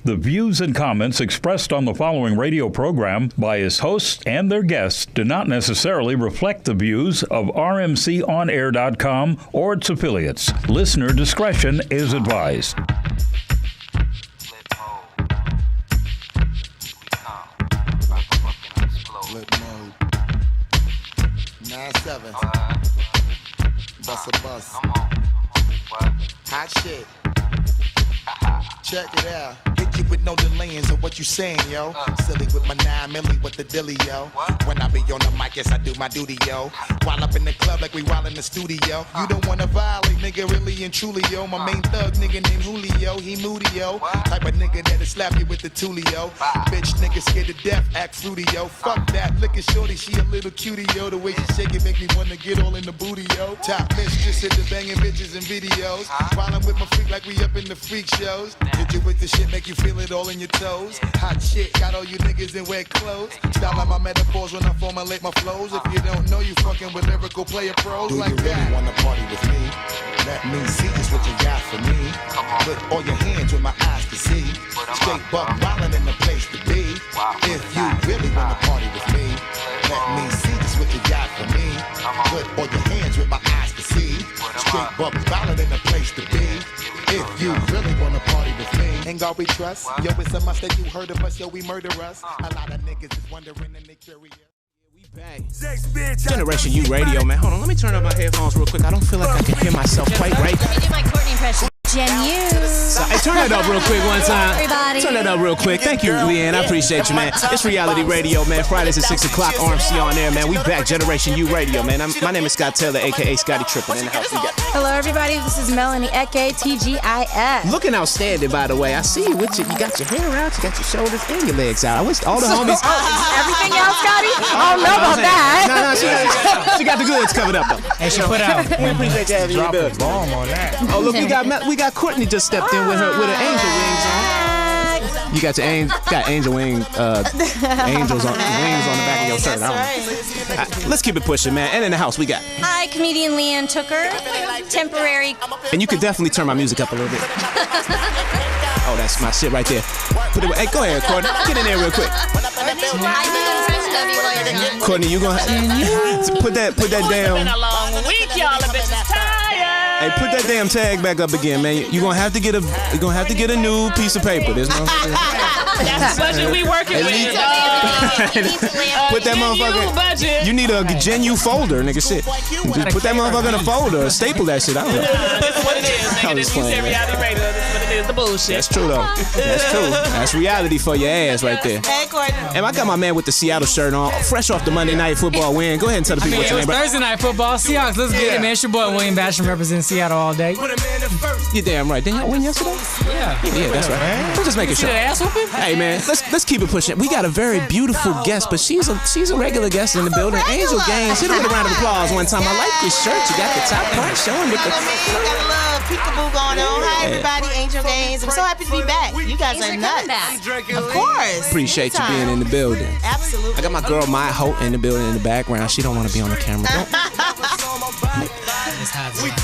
The views and comments expressed on the following radio program by its hosts and their guests do not necessarily reflect the views of rmconair.com or its affiliates. Listener discretion is advised. Flip mode. 9-7. Bust a bus. Hot shit. Check it out. Hit you with no delaying of what you saying, yo. Silly with my 9 milli with the dilly, yo. When I be on the mic, yes, I do my duty, yo. While up in the club like we while in the studio. You don't wanna violate, nigga, really and truly, yo. My main thug nigga named Julio, he moody, yo. Type of nigga that'll slap you with the tulio. Bitch nigga scared to death, act fruity, yo. Fuck that, look at shorty, she a little cutie, yo. The way she shake it make me wanna get all in the booty, yo. Top mistress at the banging bitches and videos. While I'm with my freak like we up in the freak shows. Hit you with the shit, make you feel it all in your toes. Hot shit, got all you niggas in wet clothes. Style out my metaphors when I formulate my flows. If you don't know, you fucking with lyrical player pros like that. Do you really wanna party with me? Let me see just what you got for me. Put all your hands with my eyes to see. Straight buck wildin' in the place to be. If you really wanna party with me, let me see just what you got for me. Put all your hands with my eyes to see. Straight buck wildin' in the place to be. If you really wanna party with me, ain't God we trust. Yo, it's a must that you heard of us, yo, we murder us. A lot of niggas is wondering and they curious. Generation U Radio, man. Hold on, let me turn up my headphones real quick. I don't feel like I can hear myself quite right. Let me do my Courtney impression. Gen U. Hey, turn that up real quick one time. Everybody. Turn that up real quick. Thank you, Leanne. I appreciate you, man. It's Reality Radio, man. Fridays at 6 o'clock, RMC on air, man. We back, Generation U Radio, man. My name is Scott Taylor, a.k.a. Scotty Trippin' in the house. We got. Hello, everybody. This is Melanie Eke, TGIF. Looking outstanding, by the way. I see you with you. You got your hair out, you got your shoulders and your legs out. I wish all the homies. Everything else, Scotty? I don't know about that. No, she got the goods covered up, though. And she put out. We appreciate you having you. Drop a bomb on that. Oh, look, we got Courtney just stepped in with her angel wings on. You got your angel wings on the back of your shirt. Right. Let's keep it pushing, man. And in the house, we got. Hi, comedian Leanne Tooker. Temporary. And you could definitely turn my music up a little bit. Oh, that's my shit right there. Put it. Hey, go ahead, Courtney. Get in there real quick. Courtney, you gonna put that damn. Been a long week, y'all. The bitch is tired. Hey, put that damn tag back up again, man. You're gonna have to get a new piece of paper. There's no. That's the budget we working with. Put that motherfucker. Budget. You need a Gen U folder, nigga. Shit. Just put that motherfucker in a folder. Staple that shit. I don't know. This is what it is, nigga. This is Reality Radio. This is what it is. The bullshit. That's true though. That's true. That's reality for your ass right there. Hey, Courtney. And I got my man with the Seattle shirt on, fresh off the Monday Night Football win. Go ahead and tell the people what your name. Thursday Night Football, Seahawks. Let's get it, man. It's your boy William Basham representing Seattle all day. You're damn right. Didn't y'all win yesterday? Yeah, that's right. We're just making sure. Ass whooping? Hey man, let's keep it pushing. We got a very beautiful guest, but she's a regular guest in the building. Angel Gaines. Hit her with a round of applause one time. I like this shirt. You got the top part showing with the. Got a little peekaboo going on. Hi everybody, Angel Gaines. I'm so happy to be back. You guys are nuts. Of course. Appreciate you being in the building. Absolutely. I got my girl My Hope in the building in the background. She don't want to be on the camera.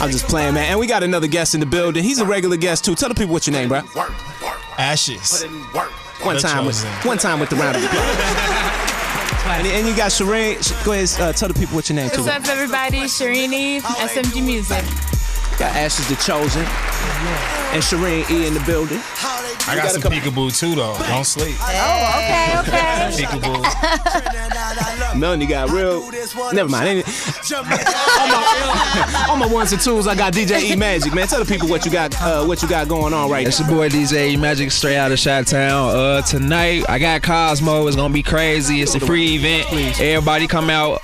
I'm just playing, man. And we got another guest in the building. He's a regular guest too. Tell the people what your name, bro. A.S.H.E.S. One time with the round of applause. And you got Shirin. Go ahead, tell the people what your name too. What's up, everybody? Shirin Eve, SMG Music. Got A.S.H.E.S the Chosen. And Shirin E in the building. I got some peekaboo too though. Don't sleep. Oh, okay. Peekaboo. Melanie got real. Never mind. All my ones and twos. I got DJ E Magic, man. Tell the people what you got going on right now. It's your boy DJ E Magic, straight out of Chi-Town. Tonight I got Cosmo. It's gonna be crazy. It's a free event. Everybody come out.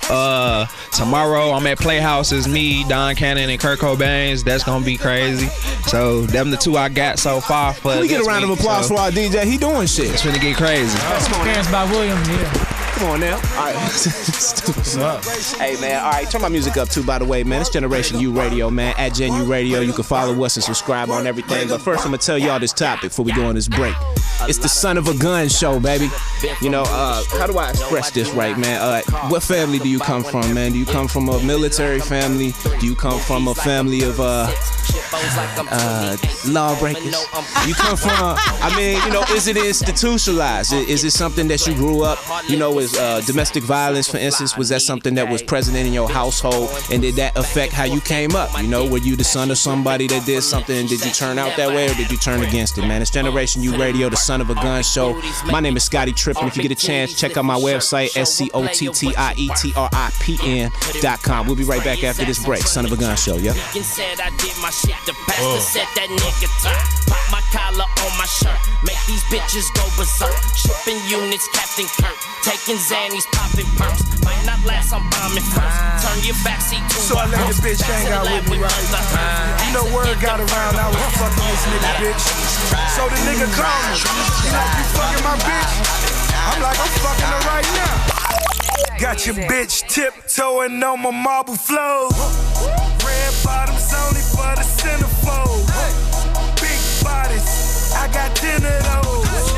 Tomorrow I'm at Playhouse. It's me, Don Cannon, and Kurt Cobain. That's gonna be crazy. So them the two I got so far. Can we get a round of applause for our DJ? He doing shit. It's finna get crazy. Parents by William. Yeah. Come on now. All right. Hey, man. All right. Turn my music up, too, by the way, man. It's Generation U Radio, man. At Gen U Radio. You can follow us and subscribe on everything. But first, I'm going to tell y'all this topic before we go on this break. It's the Son of a Gun show, baby. You know, how do I express this right, man? What family do you come from, man? Do you come from a military family? Do you come from a family of lawbreakers? You come from, is it institutionalized? Is it something that you grew up, is domestic violence, for instance? Was that something that was present in your household? And did that affect how you came up? Were you the son of somebody that did something? Did you turn out that way or did you turn against it, man? It's Generation U Radio, the Son of a Gun show. My name is Scotty Trippin. If you get a chance, check out my website, SCOTTIETRIPN.com. We'll be right back after this break. Son of a Gun show, yeah? Pop my collar on my shirt, make these bitches go berserk. Shipping units, Captain Kirk, taking Xannies, popping perks. Might not last, I'm bombing first. Turn your backseat to so I let the bitch hang out with me, right? Word got around, I was fucking this nigga, bitch. So the nigga called me. You fucking my bitch? I'm like, I'm fucking her right now. Got your bitch tiptoeing on my marble floor. Red bottoms only for the centerfold. Big bodies, I got 10 of those.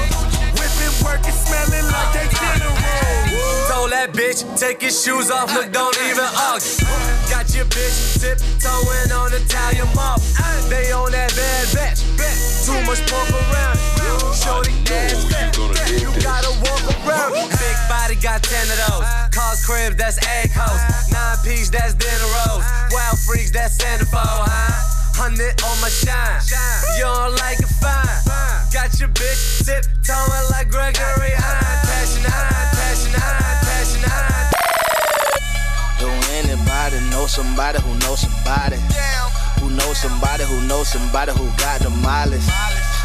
Whipping, working, smelling like they dinner rolls. Told that bitch, take your shoes off, look, don't even argue. Got your bitch tiptoeing on Italian marble. They on that bad batch, too much pork around it. Shorty ass fat, you gotta walk around it. Big body got 10 of those. Cars crib, that's egg hoes. 9-piece, that's dinner rolls. Wild freaks, that's centerfold, 100 on my shine. You don't like it, fine. Got your bitch tiptoeing like Gregory Hine. Passion high, passion high, passion high. Do anybody know somebody who knows somebody? Who knows somebody who knows somebody who got the mileage?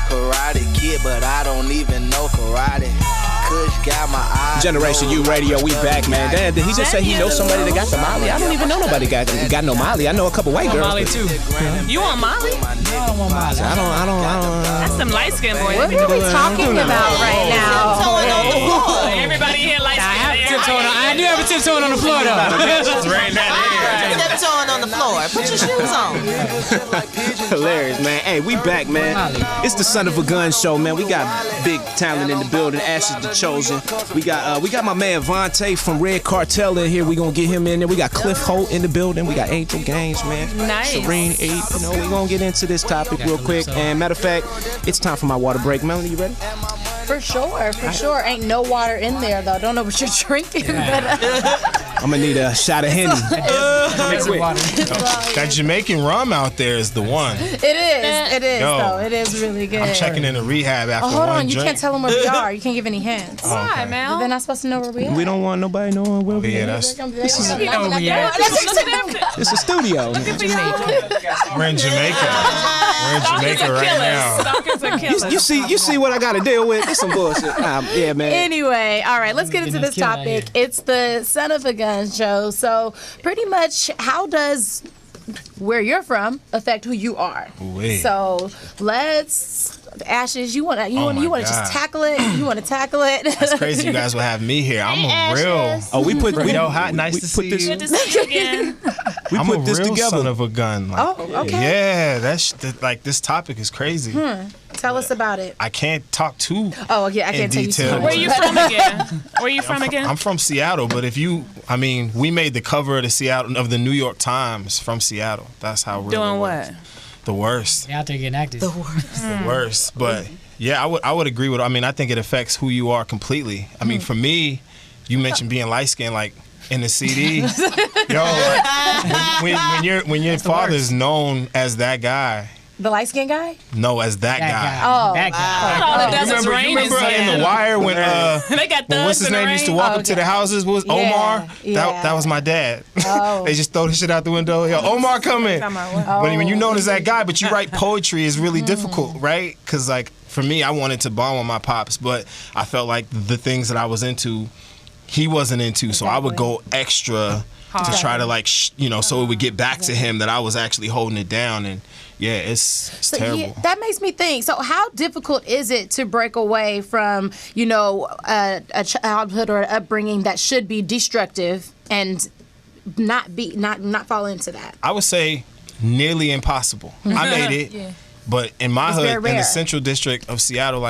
Karate kid, but I don't even know karate. Kush got my eyes. Generation U Radio, we back, man. Damn, did he just say he knows somebody that got the Molly? I don't even know nobody got no Molly. I know a couple white girls. Molly too. You want Molly? No, I don't want Molly. I don't. That's some light skinned boys. What are we talking about right now? Everybody here light skinned. I do have a tiptoeing on the floor though. Tiptoeing on the floor. Put your shoes on. Hilarious, man. Hey, we back, man. It's the Son of a Gun show, man. We got big talent in the building. A.S.H.E.S the Chosen. We got my man Vontae from Red Cartel in here. We gonna get him in there. We got Cliff Holt in the building. We got Angel Gaines, man. Nice. Shirin, we gonna get into this topic real quick. And matter of fact, it's time for my water break. Melanie, you ready? For sure. Ain't no water in there, though. Don't know what you're drinking, but... I'm gonna need a shot of Henny. That Jamaican rum out there is the one. It is, though. It is really good. I'm checking into rehab after hold on, you drink. can't tell them where we are. You can't give any hints. Why, Mel? They're not supposed to know where we are. We don't want nobody knowing where we are. That's It's a studio. We're in Jamaica. Right now. You see what I gotta deal with? It's some bullshit. Yeah, man. Anyway, all right, let's get into this topic. It's the Son of a Gun show. So pretty much, how does where you're from affect who you are? Wait. So let's... Ashes, you want to just tackle it? You want to tackle it? That's crazy. You guys will have me here. I'm a real. Oh, we put hot. Nice to see you. Good to see you again. I'm a real son of a gun. Like, okay. Yeah, this topic is crazy. Tell us about it. I can't talk too. Oh yeah, I can't tell you too much. Where are you from again? I'm from Seattle, but we made the cover of the New York Times from Seattle. That's how we're doing what? The worst. You're out there getting active. The worst. The worst. But yeah, I would agree with. I think it affects who you are completely. For me, you mentioned being light skinned, like in the CD. When your father's known as that guy. The light skinned guy? No, as that guy. Oh, that guy. Remember in The Wire when they got what's his name used to walk up to the houses? Was Omar? Yeah. That was my dad. Oh. They just throw the shit out the window. Yo, Omar, come in. When you known as that guy, but you write poetry is really difficult, right? Because for me, I wanted to bond with my pops, but I felt like the things that I was into, he wasn't into, so I would go extra to try to so it would get back to him that I was actually holding it down. And yeah, it's terrible. Yeah, that makes me think. So how difficult is it to break away from, a childhood or an upbringing that should be destructive and not fall into that? I would say nearly impossible. I made it, but in my hood, in the central district of Seattle,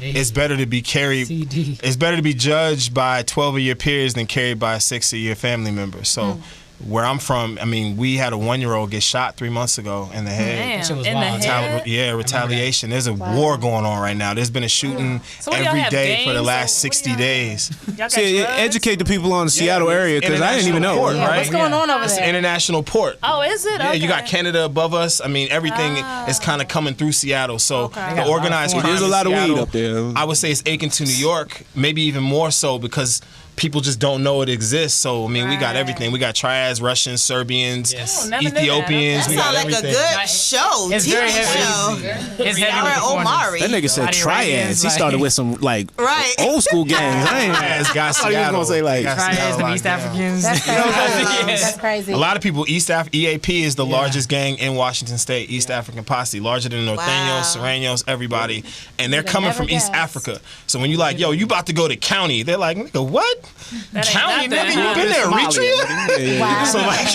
it's better to be carried. It's better to be judged by 12 of your peers than carried by 6 of your family members. So. Where I'm from, I mean, we had a 1-year-old get shot 3 months ago in the head. Damn, in the head? Yeah, retaliation. There's a war going on right now. There's been a shooting every day for the last 60 days. See, educate the people on the Seattle area, because I didn't even know. Port, right? What's going on over It's there? an international port. Oh, is it? Yeah, Okay. you got Canada above us. I mean, everything is kind of coming through Seattle. So the organized crime There's a lot in of weed Seattle, up there. I would say it's akin to New York, maybe even more so because people just don't know it exists. So, I mean, we got everything. We got triads, Russians, Serbians, Ethiopians. That We got sounds like everything. a good show. It's TV very heavy. show. It's heavy with the Omari. That nigga said triads. He started with some old school gangs. I ain't got thought he was gonna say like Triads and East Africans. That's crazy. That's crazy. A lot of people, EAP is the largest gang in Washington State, East African Posse, larger than Norteños, Serranos, everybody. And they're coming from East Africa. So when you like, yo, you about to go to county, they're like, nigga, what? County, nigga, you been there, Eritrea? Wow. So like,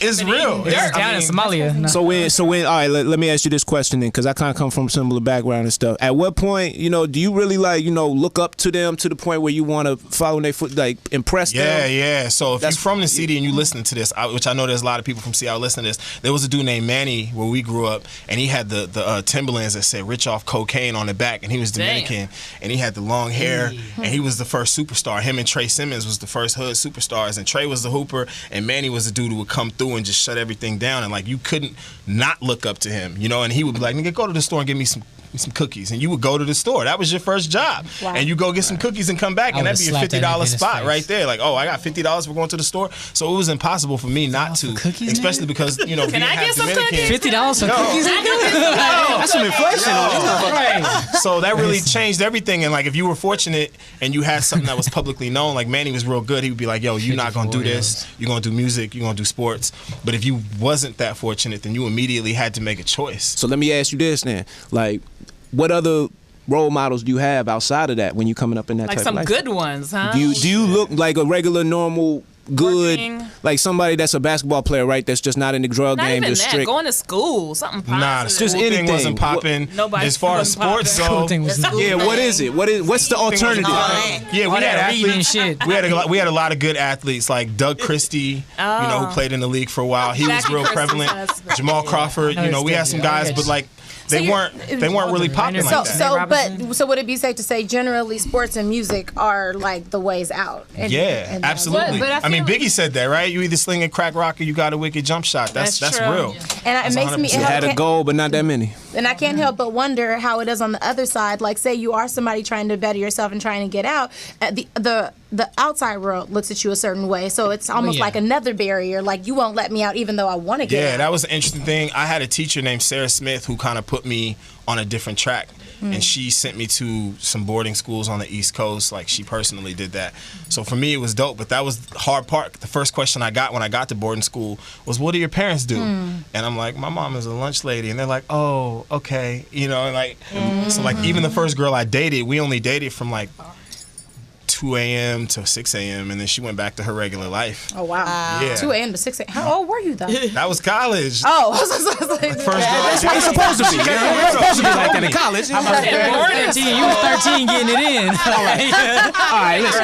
it's real. It's down in Somalia. No. So when all right, let me ask you this question then, because I kind of come from a similar background and stuff. At what point, do you really look up to them to the point where you want to follow in their foot, like impress them? Yeah. So if you're from the city and you listening to this, which I know there's a lot of people from Seattle listening to this, there was a dude named Manny where we grew up, and he had the Timberlands that said "Rich off cocaine" on the back, and he was Dominican, and he had the long hair, and he was the first superstar. Him and Trey Simmons was the first hood superstars, and Trey was the hooper, and Manny was the dude who would come through and just shut everything down, and like you couldn't not look up to him, and he would be like, nigga, go to the store and give me some cookies, and you would go to the store. That was your first job. Wow. And you go get some cookies and come back, and that'd be a $50 spot right there. Like, oh, I got $50 for going to the store. So it was impossible for me not to, especially because Can I get some cookies? $50 for cookies? That's some inflation on it. So that really changed everything. And like, if you were fortunate and you had something that was publicly known, like Manny was real good, he would be like, yo, you're not gonna do this. You're gonna do music. You're gonna do sports. But if you wasn't that fortunate, then you immediately had to make a choice. So let me ask you this then, like, what other role models do you have outside of that when you're coming up in that Like type some of lifestyle? good ones, huh? Do you look like a regular, normal, good, Working. like somebody that's a basketball player, right? That's just not in the drug Not game, even just that. strict. Going to school, something positive. Nah, the school Just thing anything. wasn't popping. Nobody As far as sports wasn't go, Cool thing was not. Yeah, what is it? What's the alternative? yeah, we All had that reading and athletes. shit. We had a lot of good athletes like Doug Christie, who played in the league for a while. He was Jackie real Christie's prevalent. husband. Jamal Crawford, we had some guys, but like they weren't really popping like that. So would it be safe to say generally sports and music are like the ways out? Yeah, absolutely. But I mean, Biggie said that, right? You either sling a crack rock or you got a wicked jump shot. That's true. real. And it makes me. You had a goal, but not that many. And I can't help but wonder how it is on the other side. Like, say you are somebody trying to better yourself and trying to get out. The outside world looks at you a certain way, so it's almost like another barrier. Like, you won't let me out even though I want to get out. Yeah, that was an interesting thing. I had a teacher named Sarah Smith who kind of put me on a different track. And she sent me to some boarding schools on the East Coast. Like, she personally did that. So for me, it was dope. But that was the hard part. The first question I got when I got to boarding school was, what do your parents do? And I'm like, my mom is a lunch lady. And they're like, oh, okay. So like even the first girl I dated, we only dated from like 2 a.m. to 6 a.m. and then she went back to her regular life. Oh, wow. Yeah. 2 a.m. to 6 a.m. How old were you, though? That was college. Oh, I was like, First girl. That's what it's supposed to be. It's supposed to be like that in college. You was 13 getting it in. All right, listen.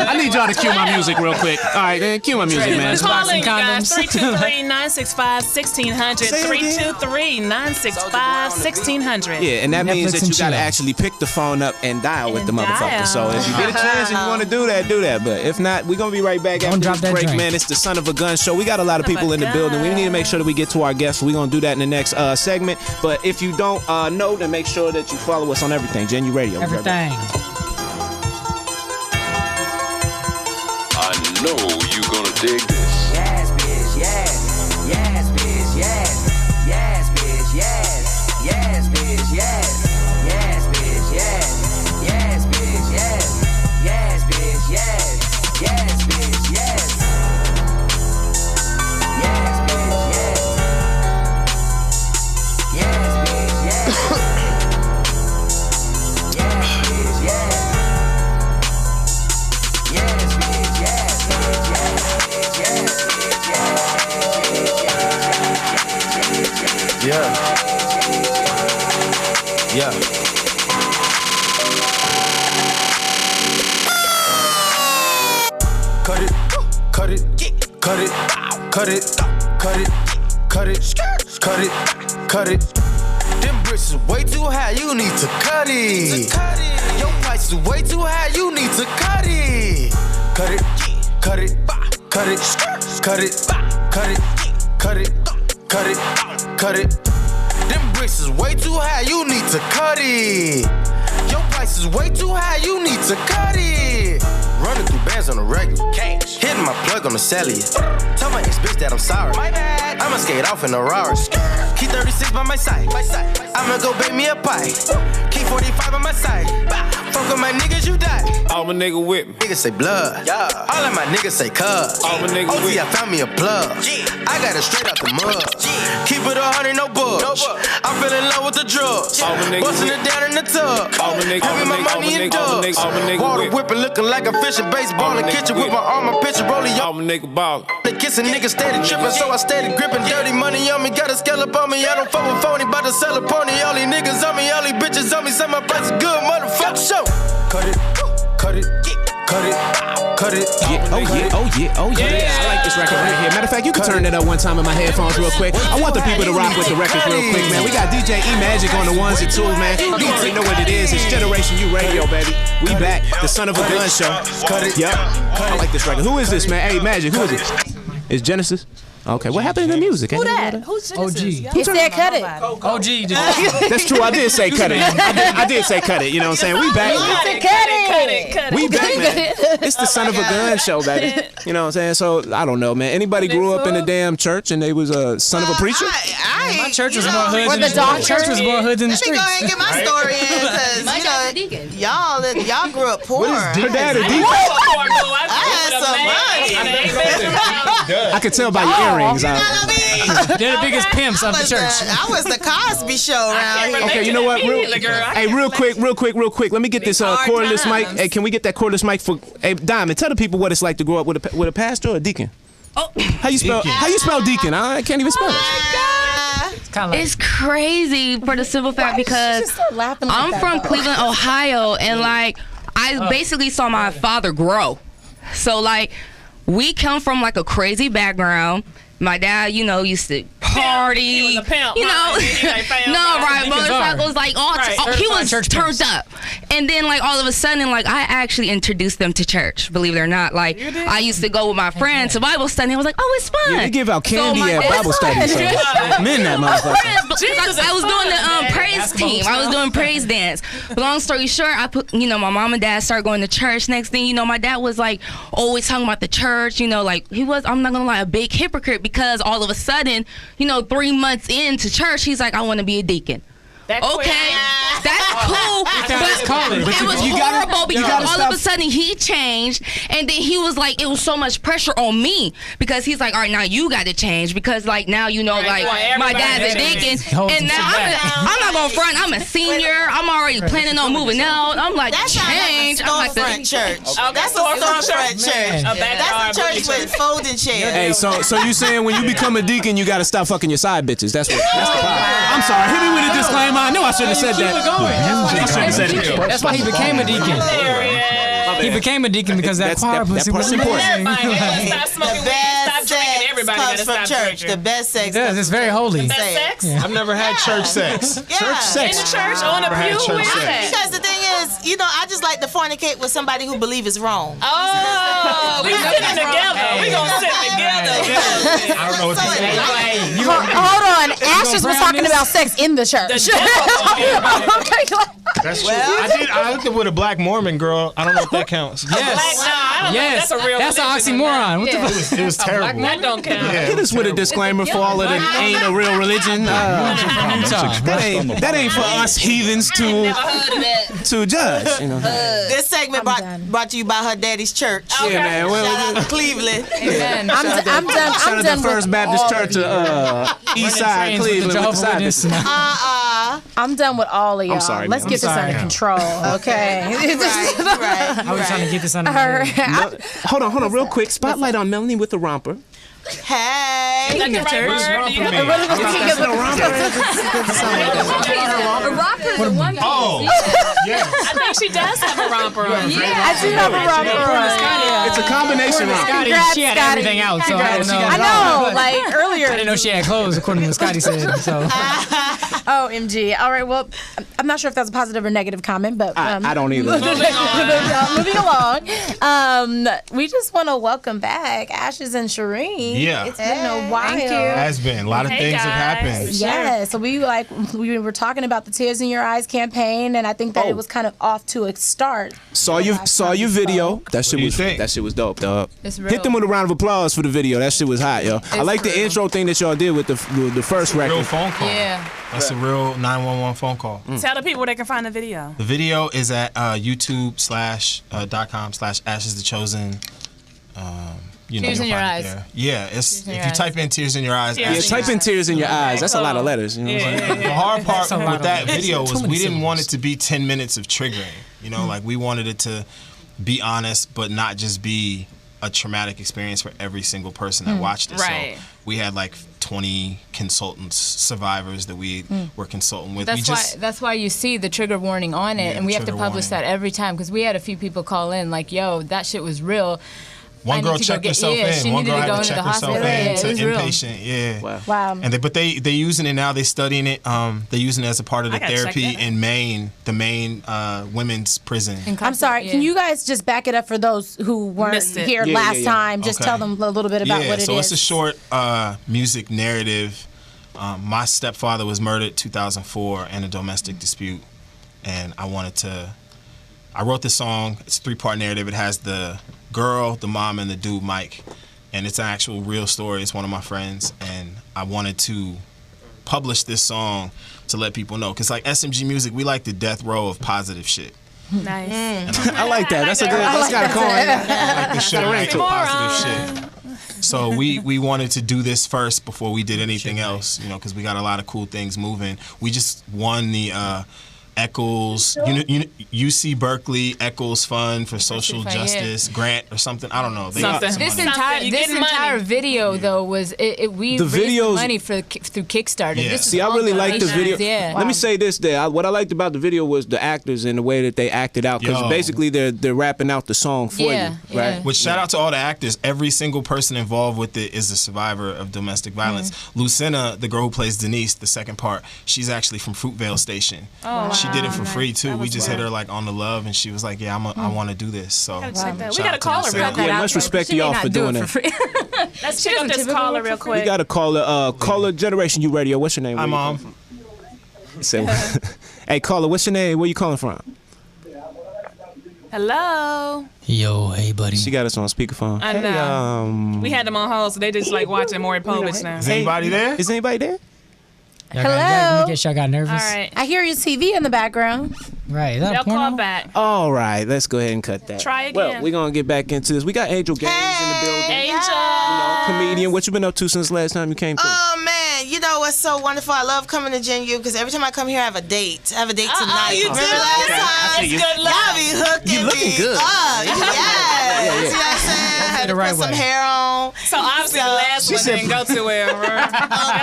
I need y'all to cue my music real quick. All right, then cue my music, man. Call in, you guys. 323-965-1600. 323-965-1600. Yeah, and that means Netflix that you and gotta chill. actually pick the phone up and dial with the And motherfucker. dial. So if you get a chance and you want to do that, do that. But if not, we're gonna be right back after drop this that break, drink. man. It's the Son of a Gun show. We got a lot of Son of people a in the building. We gun. need to make sure that we get to our guests. So we're gonna do that in the next segment. But if you don't know, then make sure that you follow us on everything. Genu Radio. We'll be right back. Everything. I know you're gonna dig this. Yes, bitch, yes. Yes, bitch, yes. Yes, bitch, yes. Yes, bitch, yes. Yes, bitch, yes. Yes, bitch, yes. Yes, bitch, yes. Yes, bitch, yes. Yes, bitch, yes. Yes, bitch, yes. Yes, bitch, yes. Yes, bitch, yes. Yes, bitch, yes. cut it, cut it, cut it, cut it, cut it. Them bricks is way too high, you need to cut it. Your price is way too high, you need to cut it. Cut it, cut it, cut it, cut it, cut it, cut it, cut it, cut it. Them bricks is way too high, you need to cut it. Your price is way too high, you need to cut it. Running through bands on the regular. Hitting my plug on the cellular. Tell my ex-bitch that I'm sorry. I'ma skate off in a Rari. Key 36 by my side. I'ma go bake me a pie. Key 45 on my side. Fuck with my niggas, you die. All my niggas with me. Niggas say blood. All of my niggas say cuz. All my niggas with me. I found me a plug. I got it straight out the mud. Keep it 100, no budge. I'm feeling low with the drugs. Busting it down in the tub. Having my money in dubs. Water whipping, looking like a fish in baseball. In the kitchen with my arm, my pitcher rolling. All my niggas ballin'. They kissing niggas steady tripping, so I steady gripping. Dirty money on me, got a scale up on me. I don't fuck with phony, bout to sell a pony. All these niggas on me, all these bitches on me. Say my price is good, motherfucker. Show. Cut it, cut it, cut it, cut it. Yeah, oh yeah. I like this record right here. Matter of fact, you can turn it up one time in my headphones real quick. I want the people to rock with the records real quick, man. We got DJ E-Magic on the ones and twos, man. You already know what it is. It's Generation U Radio, baby. We back. The Son of a Gun Show. Cut it. Yep. I like this record. Who is this, man? Hey, Magic, who is it? It's Genesis? Okay, what happened to the music? Who that? Who's OG? He said cut it. OG. That's true. I did say cut it. I did say cut it. You know what I'm saying? We back. Cut it. We back, man. It's the Son of a Gun Show, baby. You know what I'm saying? So I don't know, man. Anybody grew up in a damn church and they was a son of a preacher? My church was more hoods. Or the dog church was more hoods in the streets. Let me go ahead and get my story in, because y'all grew up poor. Her dad a deacon. I had some money. I could tell by your earrings. They're the biggest pimps of the church. I was the Cosby Show around here. Okay, you know what? Real quick. Let me get this cordless mic. Hey, can we get that cordless mic for? Hey, Diamond, tell the people what it's like to grow up with a pastor or a deacon. Oh, how you spell deacon? I can't even spell it. It's crazy for the simple fact because I'm from Cleveland, Ohio, and like I basically saw my father grow. So like we come from like a crazy background. My dad, used to party. He was a pimp. Motorcycles, like he was turned up. And then like all of a sudden, like I actually introduced them to church. Believe it or not, like I used to go with my friends to Bible study. I was like, oh, it's fun. Yeah, they give out candy at Bible study. So men that motherfucker. I was doing the praise team. I was doing praise dance. But long story short, I put my mom and dad started going to church. Next thing my dad was like always talking about the church. Like he was, I'm not gonna lie, a big hypocrite. Because all of a sudden, 3 months into church, he's like, I want to be a deacon. That's cool. But it was horrible because all of a sudden he changed, and then he was like, it was so much pressure on me because he's like, all right, now you got to change because like now like my dad's a deacon, and now I'm not gonna front. I'm a senior. I'm already planning on moving out. I'm like, change. I'm like the church. That's a storefront church. That's a church with folding chairs. Hey, so you saying when you become a deacon, you got to stop fucking your side bitches? That's the problem. I'm sorry. Hit me with a disclaimer. I know I shouldn't have said that. I shouldn't have said it. That's why he became a deacon. He became a deacon because that choir pussy was important. The best sex comes from church. The best sex. Yes, it's very holy. The best sex. I've never had church sex. Church sex. In the church, on a pew. Because the thing is, I just like to fornicate with somebody who believes it's wrong. Oh, we sitting together. We gonna sit together. I don't know what to say. Hold on. A.S.H.E.S was talking about sex in the church. That's true. I hooked up with a black Mormon girl. I don't know if that counts. Yes. That's an oxymoron. What the fuck? It was terrible. That don't count. Hit us with a disclaimer for all of the ain't a real religion. That ain't for us heathens to judge. This segment brought to you by her daddy's church. Yeah, man. Shout out to Cleveland. I'm done. Shout out to First Baptist Church East Side Cleveland with the side. I'm done with all of y'all. I'm sorry, Let's get this under control, okay? Right. I was trying to get this under control. Hold on, real quick. Spotlight on Melanie with the romper. Hey. Is that the right word? Do you have Rompers are one piece. Oh, yes. I think think she does have a romper on. Yeah, I do have a romper on. It's a combination romper. Scotty, she had everything out, so I don't know. I know, like earlier. I didn't know she had clothes, according to what Scotty said. So. OMG. All right, well, I'm not sure if that's a positive or negative comment, but I don't either. moving along. We just want to welcome back A.S.H.E.S and Shirin. Yeah. It's been a while. It has been. A lot of things have happened. Yeah, so we were talking about the Tears in Your Eyes campaign, and I think that it was kind of off to a start. Saw your video. That shit was dope, dog. It's real. Hit them with a round of applause for the video. That shit was hot, yo. I like the intro thing that y'all did with the first record. Real phone call. Yeah. That's a real 911 phone call. Tell the people where they can find the video. The video is at youtube.com/A.S.H.E.S The Chosen. Tears in Your Eyes. There. Yeah, if you type in Tears in Your Eyes. Type in Tears in Your Eyes. That's a lot of letters. You know what I'm saying? The hard part with that video was we didn't want it to be 10 minutes of triggering. You know, like we wanted it to be honest, but not just be a traumatic experience for every single person that watched it. Right. So we had like 20 consultants, survivors that we were consulting with. That's why you see the trigger warning on it, and we have to publish that every time because we had a few people call in like, "Yo, that shit was real." One girl checked herself in. One girl had to check herself in to inpatient. Yeah. Wow. And they using it now. They studying it. They using it as a part of the therapy in Maine, the Maine women's prison. I'm sorry. Can you guys just back it up for those who weren't here last time? Just tell them a little bit about what it is. So it's a short music narrative. My stepfather was murdered 2004 in a domestic dispute, and I wrote this song. It's a 3-part narrative. It has the girl, the mom, and the dude, Mike. And it's an actual real story. It's one of my friends. And I wanted to publish this song to let people know. Because like SMG Music, we like the death row of positive shit. Nice. I like that. That's got a call. I like the shit of positive shit. So we wanted to do this first before we did anything else, you know, because we got a lot of cool things moving. We just won the Eccles, U.C. Berkeley, Eccles Fund for Social Justice grant or something. I don't know. This entire video though was we raised money through Kickstarter. Yeah. This See, I really liked the video. Yeah. Let me say this there. What I liked about the video was the actors and the way that they acted out, because basically they're rapping out the song for you, right? Which shout out to all the actors. Every single person involved with it is a survivor of domestic violence. Lucinda, the girl who plays Denise, the second part, she's actually from Fruitvale Station. She did it for free too. We just hit her like on the love, and she was like, "Yeah, I want to do this." So we gotta call her real quick. Yeah, much respect to y'all for doing it. Let's just call her real quick. We gotta call her. Caller Generation U Radio. What's your name? Hi, Mom. Hey, caller. What's your name? Where you calling from? Hello. Yo, hey, buddy. She got us on speakerphone. I know. We had them on hold, so they just like watching Maury Povich now. Is anybody there? Is anybody there? Hello. I guess y'all got nervous. All right. I hear your TV in the background. Right. They'll call back. All right. Let's go ahead and cut that. Try again. Well, we're going to get back into this. We got Angel Gaines in the building. Angel. Comedian. What you been up to since last time you came through? Oh, man. You know what's so wonderful? I love coming to Gen U because every time I come here, I have a date. I have a date tonight. You do? Last time? It's good luck. Y'all be hooking You looking me good. up. Yes. You know what I'm saying? I had to put some hair on. So obviously the last one didn't go too well, right? Of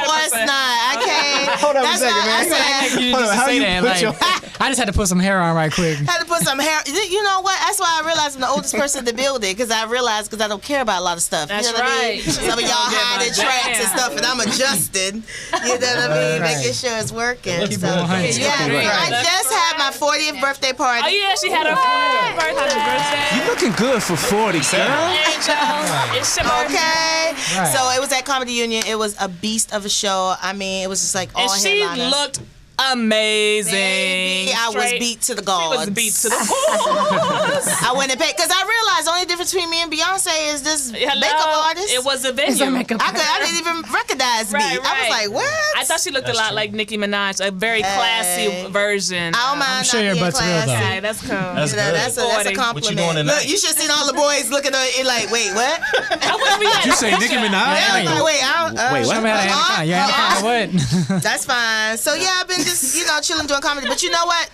course not. I can't. Hold on a second, man. I just had to put some hair on right quick. Had to put some hair. You know what? That's why I realized I'm the oldest person in the building, because I realized I don't care about a lot of stuff. That's you know what I mean? right. Some of y'all hiding tracks and stuff, and I'm adjusted. You know what I mean? Making sure it's working. So, I just had my 40th birthday party. Oh yeah, she had her 40th birthday. You looking good for 40, girl. It's your birthday. Okay. So it was at Comedy Union. It was a beast of a show. I mean, it was just like all And she headliners. looked amazing. Baby, I was beat to the gods. She was beat to the gods. I went and paid because I realized the only difference between me and Beyonce is this makeup artist. It was a venue. I didn't even recognize me. I was like, what? I thought she looked a lot like Nicki Minaj, a very classy version. I don't mind. I'm sure your butt's real though. Okay, that's cool. That's good. That's a compliment. What you doing tonight? Look, you should see all the boys looking at it like, wait, what? Did you say Nicki Minaj? Yeah, like, wait, Wait, what? What? That's fine. So yeah, I've been just chilling doing comedy. But you know what?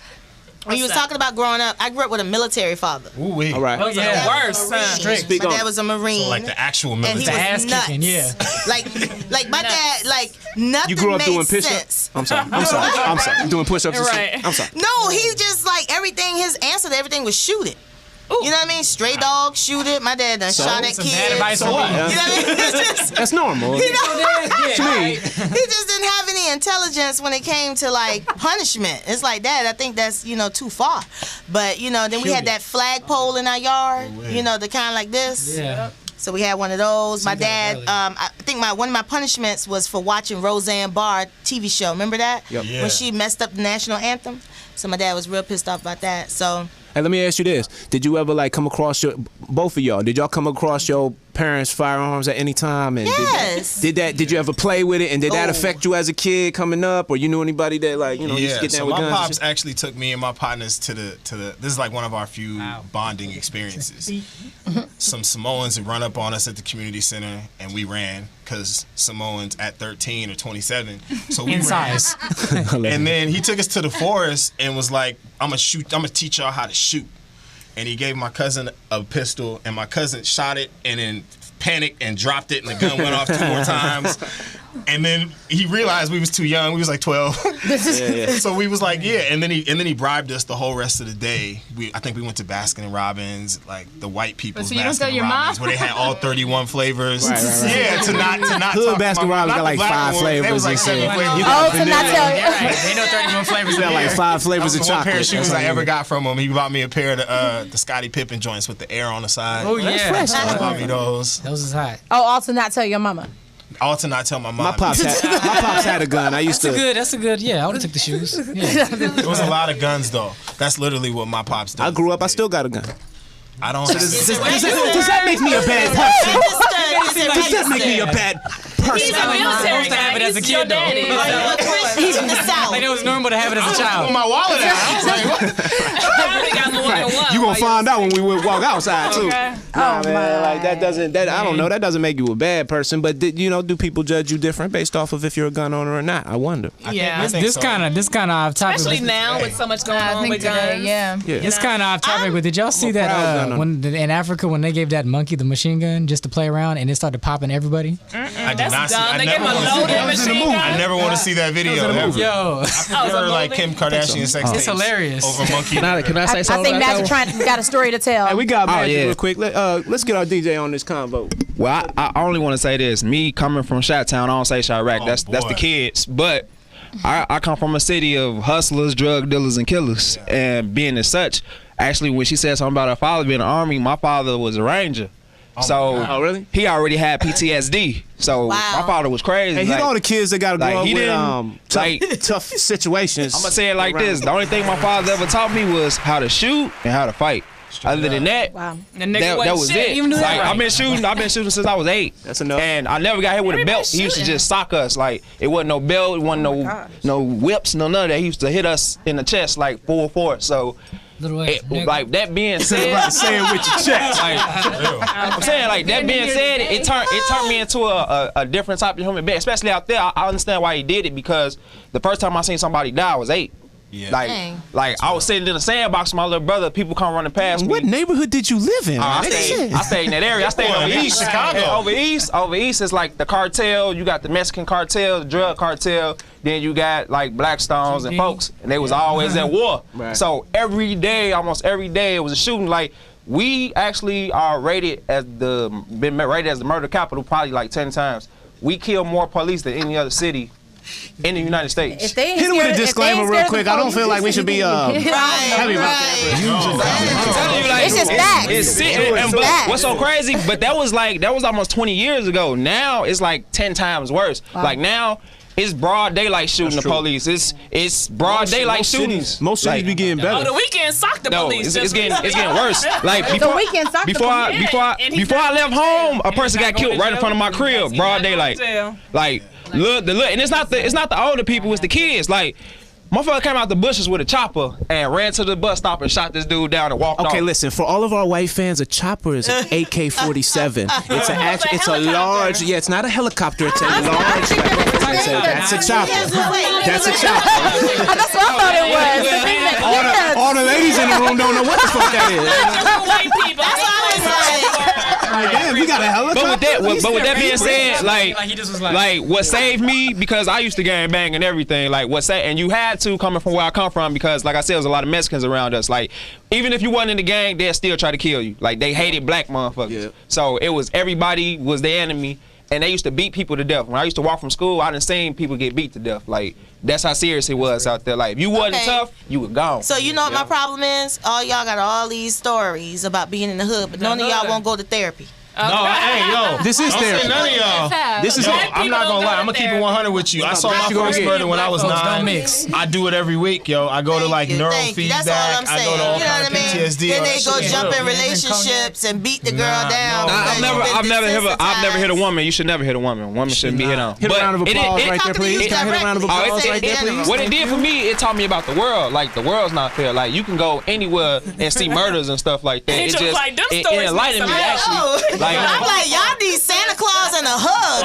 When you was talking about growing up, I grew up with a military father. Ooh-wee. All right. Oh, yeah. Worse. Speak My on dad it. was a Marine. So like the actual and he military. was nuts. kicking, yeah. Like my dad, like nothing You grew up made doing sense. push-ups? I'm sorry. Doing push-ups and shit? I'm sorry. No, he just like everything. His answer to everything was shoot it. You know what I mean? Stray dog, shoot it. My dad done shot at kids. Bad advice for what? me. You know what I mean? It's just, That's normal. you know, Me. he just didn't have any intelligence when it came to like punishment. It's like, Dad, I think that's too far. But then we had that flagpole in our yard. The kind like this. Yeah. So we had one of those. My dad, I think one of my punishments was for watching Roseanne Barr TV show. Remember that? Yep. Yeah. When she messed up the national anthem. So my dad was real pissed off about that. So. Hey, let me ask you this. Did you ever come across both of y'all, did y'all come across your parents' firearms at any time? And Yes. Did you ever play with it? And did that affect you as a kid coming up? Or you knew anybody that used to get down so with my guns? pops actually took me and my partners to the this is like one of our few bonding experiences. Some Samoans had run up on us at the community center and we ran because Samoans at 13 or 27. So we In ran. size. And then he took us to the forest and was like, I'm gonna teach y'all how to shoot. And he gave my cousin a pistol, and my cousin shot it and then panicked and dropped it, and the gun went off 2 more times. And then he realized we was too young. We was like 12. So we was like, yeah. And then he bribed us the whole rest of the day. I think we went to Baskin and Robbins, like the white people's So you don't Baskin tell and your Robbins, mom? where they had all 31 flavors. Right. Yeah, to not Hood talk Baskin about- Robbins not got like the black 5 ones. flavors They was like and 7 shit. flavors. You got to not tell you. They know 31 flavors. You got like 5 flavors of That was the one chocolate. pair of shoes That's I how ever you- got from him. He bought me a pair of the Scottie Pippen joints with the air on the side. Oh, yeah. He bought me those. Those is hot. Oh, also not tell your mama. All to not tell my mom. My pops had a gun. I used to. That's a good, yeah, I would have took the shoes. Yeah. There was a lot of guns though. That's literally what my pops did. I grew up. I still got a gun. I don't. Does that make me a bad person? Does that make me a bad person? He's a military guy. have it as a He's your kid, though. daddy. He's from the South. Like it was normal to have it as a child. Put my wallet out. I was like, what? You gonna find out when we would walk outside too. Okay. Nah, man, like that doesn't. I don't know. That doesn't make you a bad person. But do people judge you different based off of if you're a gun owner or not? I wonder. Yeah. This kind of off topic. Especially now with so much going on with guns. Yeah. It's kind of off topic, but did y'all see that when in Africa when they gave that monkey the machine gun just to play around and it started popping everybody? I did not see. dumb. I They never gave him a want to see loaded that. machine gun. I never want to see that video. Ever. Yo, I've never like Kim Kardashian sex It's tapes hilarious. over monkey. Can I say I something? think about Magic that one? got a story to tell. Hey, we got Magic yeah. real quick. Let's get our DJ on this convo. Well, I only want to say this. Me coming from Chi-Town, I don't say Chirac. That's the kids. But I come from a city of hustlers, drug dealers, and killers. And being as such, actually, when she said something about her father being in the Army, my father was a Ranger. Oh, really? He already had PTSD. So my father was crazy. Hey, like, all the kids that gotta grow like, up he with didn't- tough situations. I'm gonna say it like this: the only thing my father ever taught me was how to shoot and how to fight. Other than that, Wow. that was it. Even do that Like, right. I've been shooting since I was 8. That's enough. And I never got hit with a belt. He used to just sock us. Like it wasn't no belt, it wasn't no whips, no none of that. He used to hit us in the chest like full force. So like that being said, say it with your chest. I'm saying like that being said, it turned me into a different type of human being. Especially out there, I understand why he did it because the first time I seen somebody die I was 8. Yeah. Like I was sitting in the sandbox with my little brother. People come running past me. What neighborhood did you live in? I stayed in that area. I stayed over east. Chicago. And over east is like the cartel. You got the Mexican cartel, the drug cartel. Then you got like Blackstones and folks, and they was always at war. Right. So almost every day, it was a shooting. Like we actually are been rated as the murder capital probably like 10 times. We kill more police than any other city in the United States. If they ain't Hit him with a scared- if they disclaimer ain't real scared quick. of I don't feel like we should be heavy about that. I'm telling you, like, It's just facts. But what's so crazy? But that was almost 20 years ago. Now it's like 10 times worse. Wow. Like now, it's broad daylight shooting the police. It's broad daylight shootings. Most cities be getting better. Oh, the weekend socked the No, police. it's getting worse. Like The weekend socked the before I left home, a person got killed right in front of my crib, broad daylight. Like look, and it's not the older people, it's the kids. Like Motherfucker came out the bushes with a chopper and ran to the bus stop and shot this dude down and walked off. Okay, listen. For all of our white fans, a chopper is an AK-47. It's a large. Yeah, it's not a helicopter. It's a large. That's a chopper. That's a chopper. That's what I thought it was. All the ladies in the room don't know what the fuck that is. White people. That's what I was like. Damn, we got a helicopter. But with that being said, like what saved me, because I used to gang bang and everything. Like and you had to, coming from where I come from, because like I said, there's a lot of Mexicans around us. Like even if you wasn't in the gang, they'd still try to kill you. Like they hated black motherfuckers. Yeah. So it was everybody was the enemy. And they used to beat people to death. When I used to walk from school, I done seen people get beat to death. Like, that's how serious it was out there. Like, if you wasn't tough, you were gone. So you know what my problem is? All y'all got all these stories about being in the hood, but none of y'all won't go to therapy. Okay. No, hey, yo. This is therapy. None of y'all. This is. Yo, I'm not gonna lie. I'm gonna keep it 100 with you. I saw my first murder when I was 9. I do it every week, yo. I go to like neurofeedback. That's all I'm saying. I go to all kind of PTSD. Then they go jump in relationships and beat the girl down. I've never hit a woman. You should never hit a woman. A woman shouldn't be hit on. Hit a round of applause right there, please. Hit a round of applause right there, please. What it did for me, it taught me about the world. Like the world's not fair. Like you can go anywhere and see murders and stuff like that. It just it enlightened me actually. I'm like y'all need Santa Claus and a hug.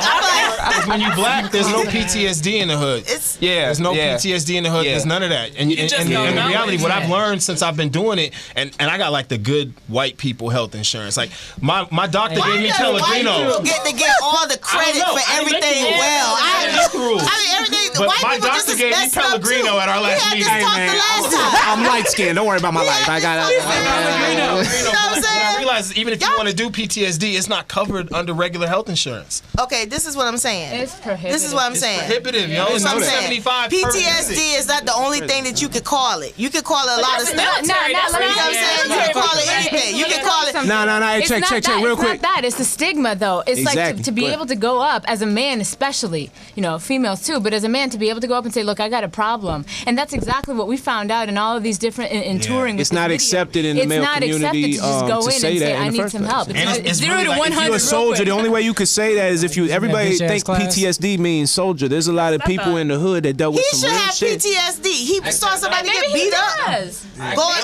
I'm like, when you black, there's no PTSD in the hood. There's no PTSD in the hood. There's none of that. And in reality, what I've learned since I've been doing it, and I got like the good white people health insurance. Like my doctor gave me Pellegrino. White people get all the credit for everything well. But my doctor gave me Pellegrino at our last meeting. I'm light skinned. Don't worry about my life. I got Pellegrino. I realize even if you want to do PTSD, it's not covered under regular health insurance. Okay, this is what I'm saying. It's prohibitive. This is what I'm saying. It's prohibitive, yo. This is what I'm saying. 75 PTSD is not the only thing that you could call it. You could call it a lot of stuff. You know what I'm saying? You can call it anything. You can call it. No. Hey, check, real quick. It's not that. It's the stigma, though. It's like to be able to go up as a man, especially, females too, but as a man to be able to go up and say, look, I got a problem. And that's exactly what we found out in all of these different, in touring with It's not accepted in the male community to say that I need some help. It's 0 to 100. If you're a soldier, the only way you could say that is if everybody think PTSD means soldier. There's a lot of people in the hood that dealt with some real shit. He should have PTSD. He saw somebody get beat up.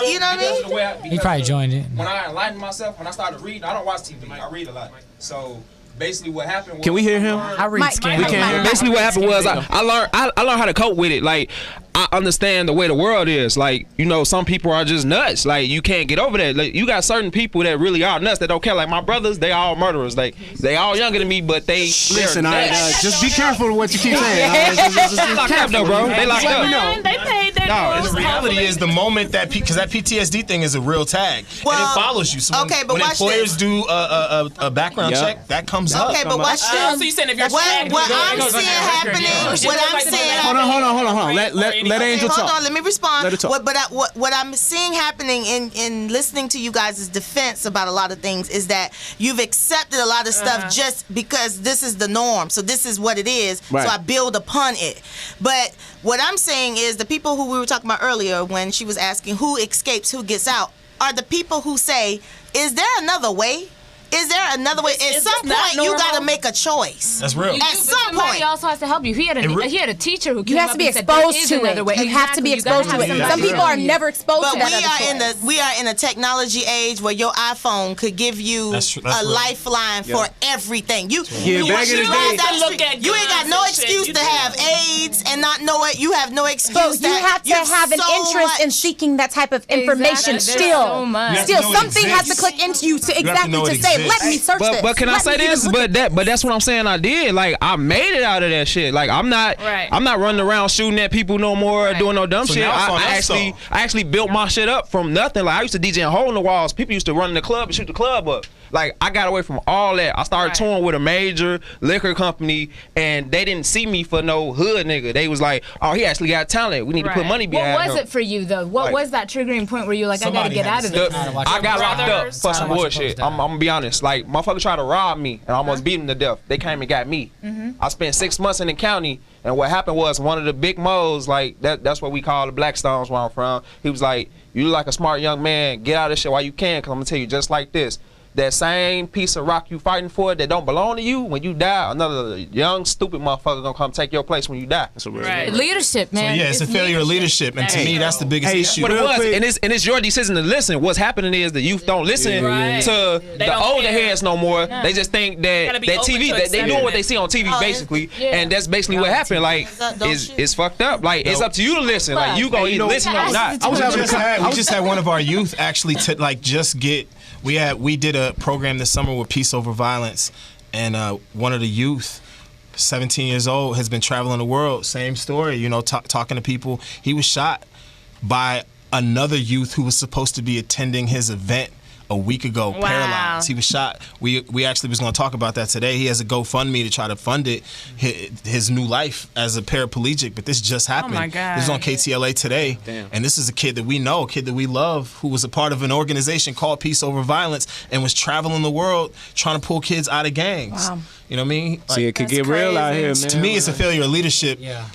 You know what I mean? He probably joined it. When I enlightened myself, when I started reading, I don't watch TV. I read a lot. So basically what happened was, can we hear him? I read scan. Basically what happened was I learned how to cope with it. Like I understand the way the world is. Like, some people are just nuts. Like you can't get over that. Like you got certain people that really are nuts that don't care. Like my brothers, they all murderers. Like they all younger than me, but listen. Just be careful with what you keep saying. They locked up though, bro. They locked up. They paid their bills. The reality is the moment because that PTSD thing is a real tag, and it follows you. So when employers do a background check, that comes up. Okay, but watch this. So you saying if you're what I'm seeing happening. Hold on. Let Angel talk. Hold on, let me respond. Let her talk. What I'm seeing happening in listening to you guys' defense about a lot of things is that you've accepted a lot of stuff just because this is the norm. So this is what it is. Right. So I build upon it. But what I'm saying is the people who we were talking about earlier when she was asking who escapes, who gets out, are the people who say, is there another way? Is there another way? At some point, you got to make a choice. That's real. At some point, somebody also has to help you. He had a teacher who came you have to be exposed to it. You have to be exposed to it. Some people are never exposed to that. But we are in a technology age where your iPhone could give you a lifeline for everything. You ain't got no excuse to have AIDS and not know it. You have no excuse. You have to have an interest in seeking that type of information. Still, something has to click into you to say. Let me search this. But can I say this? But that's what I'm saying. I did. Like I made it out of that shit. Like I'm not running around shooting at people no more, doing no dumb shit. I actually built my shit up from nothing. Like I used to DJ a hole in the walls. People used to run in the club and shoot the club up. Like I got away from all that. I started touring with a major liquor company, and they didn't see me for no hood nigga. They was like, "Oh, he actually got talent. We need to put money behind him." What was it for you though? What was that triggering point where you were like, "I gotta get out of this"? I got locked up for some bullshit. I'm gonna be honest. Like motherfucker tried to rob me, and I almost beat him to death. They came and got me. I spent 6 months in the county, and what happened was one of the big moles, like that's what we call the Blackstones where I'm from. He was like, "You look like a smart young man. Get out of this shit while you can, cause I'm gonna tell you just like this." that same piece of rock you fighting for that don't belong to you, when you die, another young, stupid motherfucker gonna come take your place when you die. That's right. Leadership, man. So yeah, it's a failure of leadership, and to me, that's the biggest issue. But it was, and it's your decision to listen. What's happening is the youth don't listen to the older heads no more. They just think that TV, that they doing what they see on TV basically, and that's basically what happened. Like, it's fucked up. Like, it's up to you to listen. Like, you gonna either listen or not. We just had one of our youth actually we did a program this summer with Peace Over Violence, and one of the youth, 17 years old, has been traveling the world. Same story, you know, talking to people. He was shot by another youth who was supposed to be attending his event a week ago, paralyzed. He was shot. We actually was going to talk about that today. He has a GoFundMe to try to fund it, his new life as a paraplegic, but this just happened. Oh my God. This is on KTLA today. Damn. And this is a kid that we know, a kid that we love, who was a part of an organization called Peace Over Violence and was traveling the world trying to pull kids out of gangs. Wow. You know what I mean? See, it could get real out here, man. To me, it's a failure of leadership. Yeah.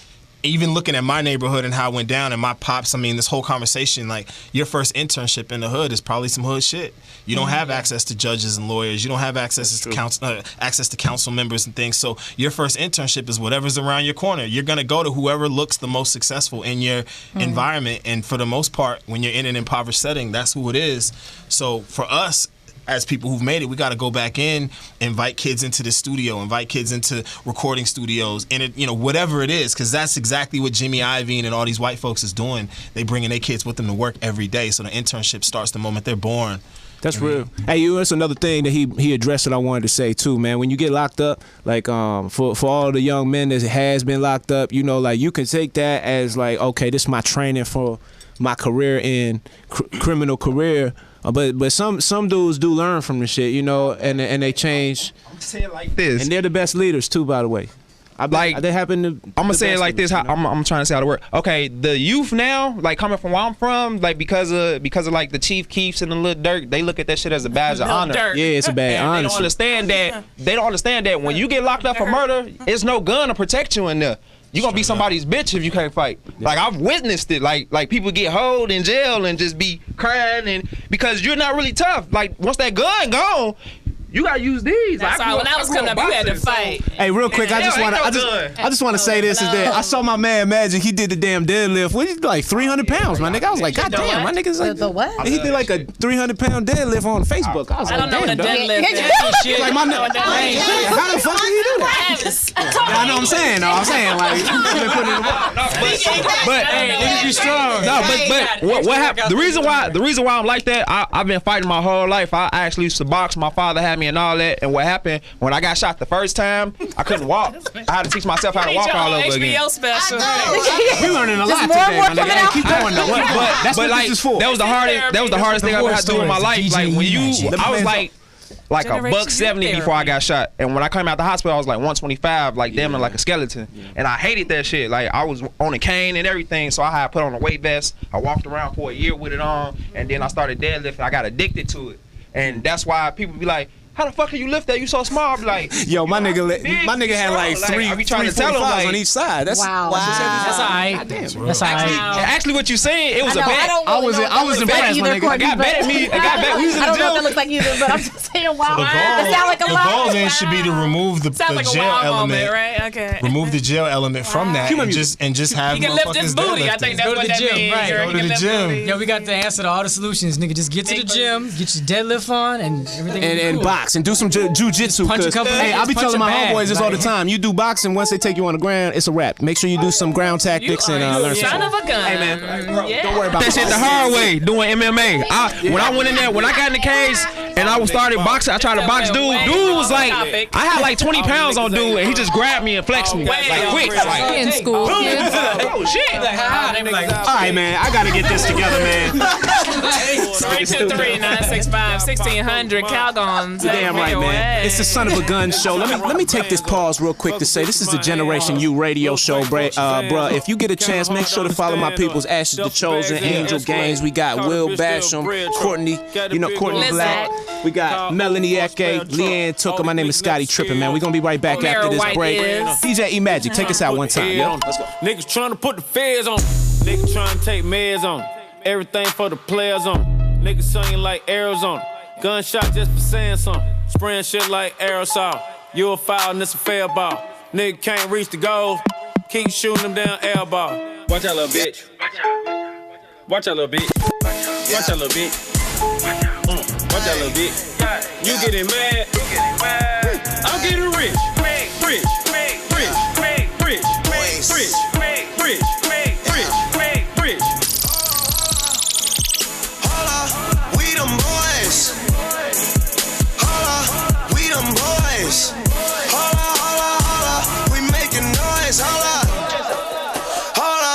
Even looking at my neighborhood and how it went down, and my pops, I mean, this whole conversation, like, your first internship in the hood is probably some hood shit. You don't have access to judges and lawyers. You don't have access to council members and things. So your first internship is whatever's around your corner. You're going to go to whoever looks the most successful in your environment. And for the most part, when you're in an impoverished setting, that's who it is. So for us, as people who've made it, we got to go back in, invite kids into the studio, invite kids into recording studios, and whatever it is, because that's exactly what Jimmy Iovine and all these white folks is doing. They bringing their kids with them to work every day, so the internship starts the moment they're born. That's real. Hey, that's another thing that he addressed that I wanted to say too, man. When you get locked up, like for all the young men that has been locked up, you know, like you can take that as like, okay, this is my training for my career in criminal career. But some dudes do learn from the shit, you know, and they change. I'm saying it like this, and they're the best leaders too, by the way. They happen to. I'm gonna say it like this. I'm trying to say how to work. Okay, the youth now, like coming from where I'm from, like because of like the Chief Keefs and the Lil Durk, they look at that shit as a badge of honor. Yeah, it's a badge. They don't understand that when you get locked up for murder, it's no gun to protect you in there. You're gonna be somebody's bitch if you can't fight. Like, I've witnessed it. Like people get holed in jail and just be crying, and because you're not really tough. Like, once that gun gone, you gotta use these. That's all. When I was coming up, you had to fight. Hey, real quick, I just want to say this is that I saw my man Magic. He did the damn deadlift. What, like 300 pounds, my nigga. I was like, God damn, my nigga's like the what? He did like a 300-pound deadlift on Facebook. I was like, I don't know what a deadlift is. Like my nigga, how the fuck did he do that? I know what I'm saying. No, I'm saying like, but hey, you strong. No, but what happened? The reason why I'm like that, I've been fighting my whole life. I actually used to box. My father had me and all that, and what happened when I got shot the first time, I couldn't walk. I had to teach myself how to walk all over again. HBO special. We're learning a lot today, man. Keep going though. That's what this is for. That was the hardest thing I ever had to do in my life. Like when I was like $170 before I got shot, and when I came out the hospital, I was like 125, like damn, like a skeleton, and I hated that shit. Like I was on a cane and everything, so I had put on a weight vest. I walked around for a year with it on, and then I started deadlifting. I got addicted to it, and that's why people be like, how the fuck can you lift that? You so small. I'm like, yo, my nigga had like three trying to tell him like, on each side. That's wow. That's all right. That's all right. Actually, what you saying? It was a bet. I was impressed, my nigga. I got bet at me. I got bet. We was in the I don't gym. know if that looks like either, but I'm just saying, wow. The goal then should be to remove the jail element. Right? Okay. Remove the jail element from that, and just have. You can lift this booty. I think that's what that means. Right. Go to the gym. Yo, we got the answer to all the solutions, nigga. Just get to the gym, get your deadlift on, and everything. And box and do some jujitsu. Hey, I be telling my homeboys this all the time. You do boxing, once they take you on the ground, it's a wrap. Make sure you do some ground tactics and learn something. Son of a gun. Hey man, don't worry about that shit the hard way. Doing MMA. When I went in there, when I got in the cage and I started boxing, I tried to box dude. Dude was like, I had like 20 pounds on dude, and he just grabbed me and flexed me like quick. Like In school, kids. Oh shit. all right, man, I gotta get this together, man. 323-965-1600 Calgons. Damn right, man. It's the Son of a Gun show. Let me take this pause real quick to say this is the Generation U radio show, bruh. If you get a chance, make sure to follow my people's A.S.H.E.S, The Chosen, Angel Gaines. We got Will Basham, Courtney Black. We got Melanie Eke, Leanne Tucker. My name is Scotty Trippin', man. We're gonna be right back after this break. DJ E Magic, take us out one time, yo. Let's go. Niggas trying to put the feds on. Niggas trying to take meds on. Everything for the players on. Niggas singing like Arizona. Gunshot just for saying something. Spraying shit like aerosol. You a foul and it's a fair ball. Nigga can't reach the goal. Keep shooting them down air ball. Watch out, little bitch. Watch out, little bitch. Watch out, little bitch. Watch out, little bitch. You getting mad? I'm getting rich. Rich. Holla, we them boys. Holla, we them boys. Holla, holla, holla, we making noise. Holla, holla,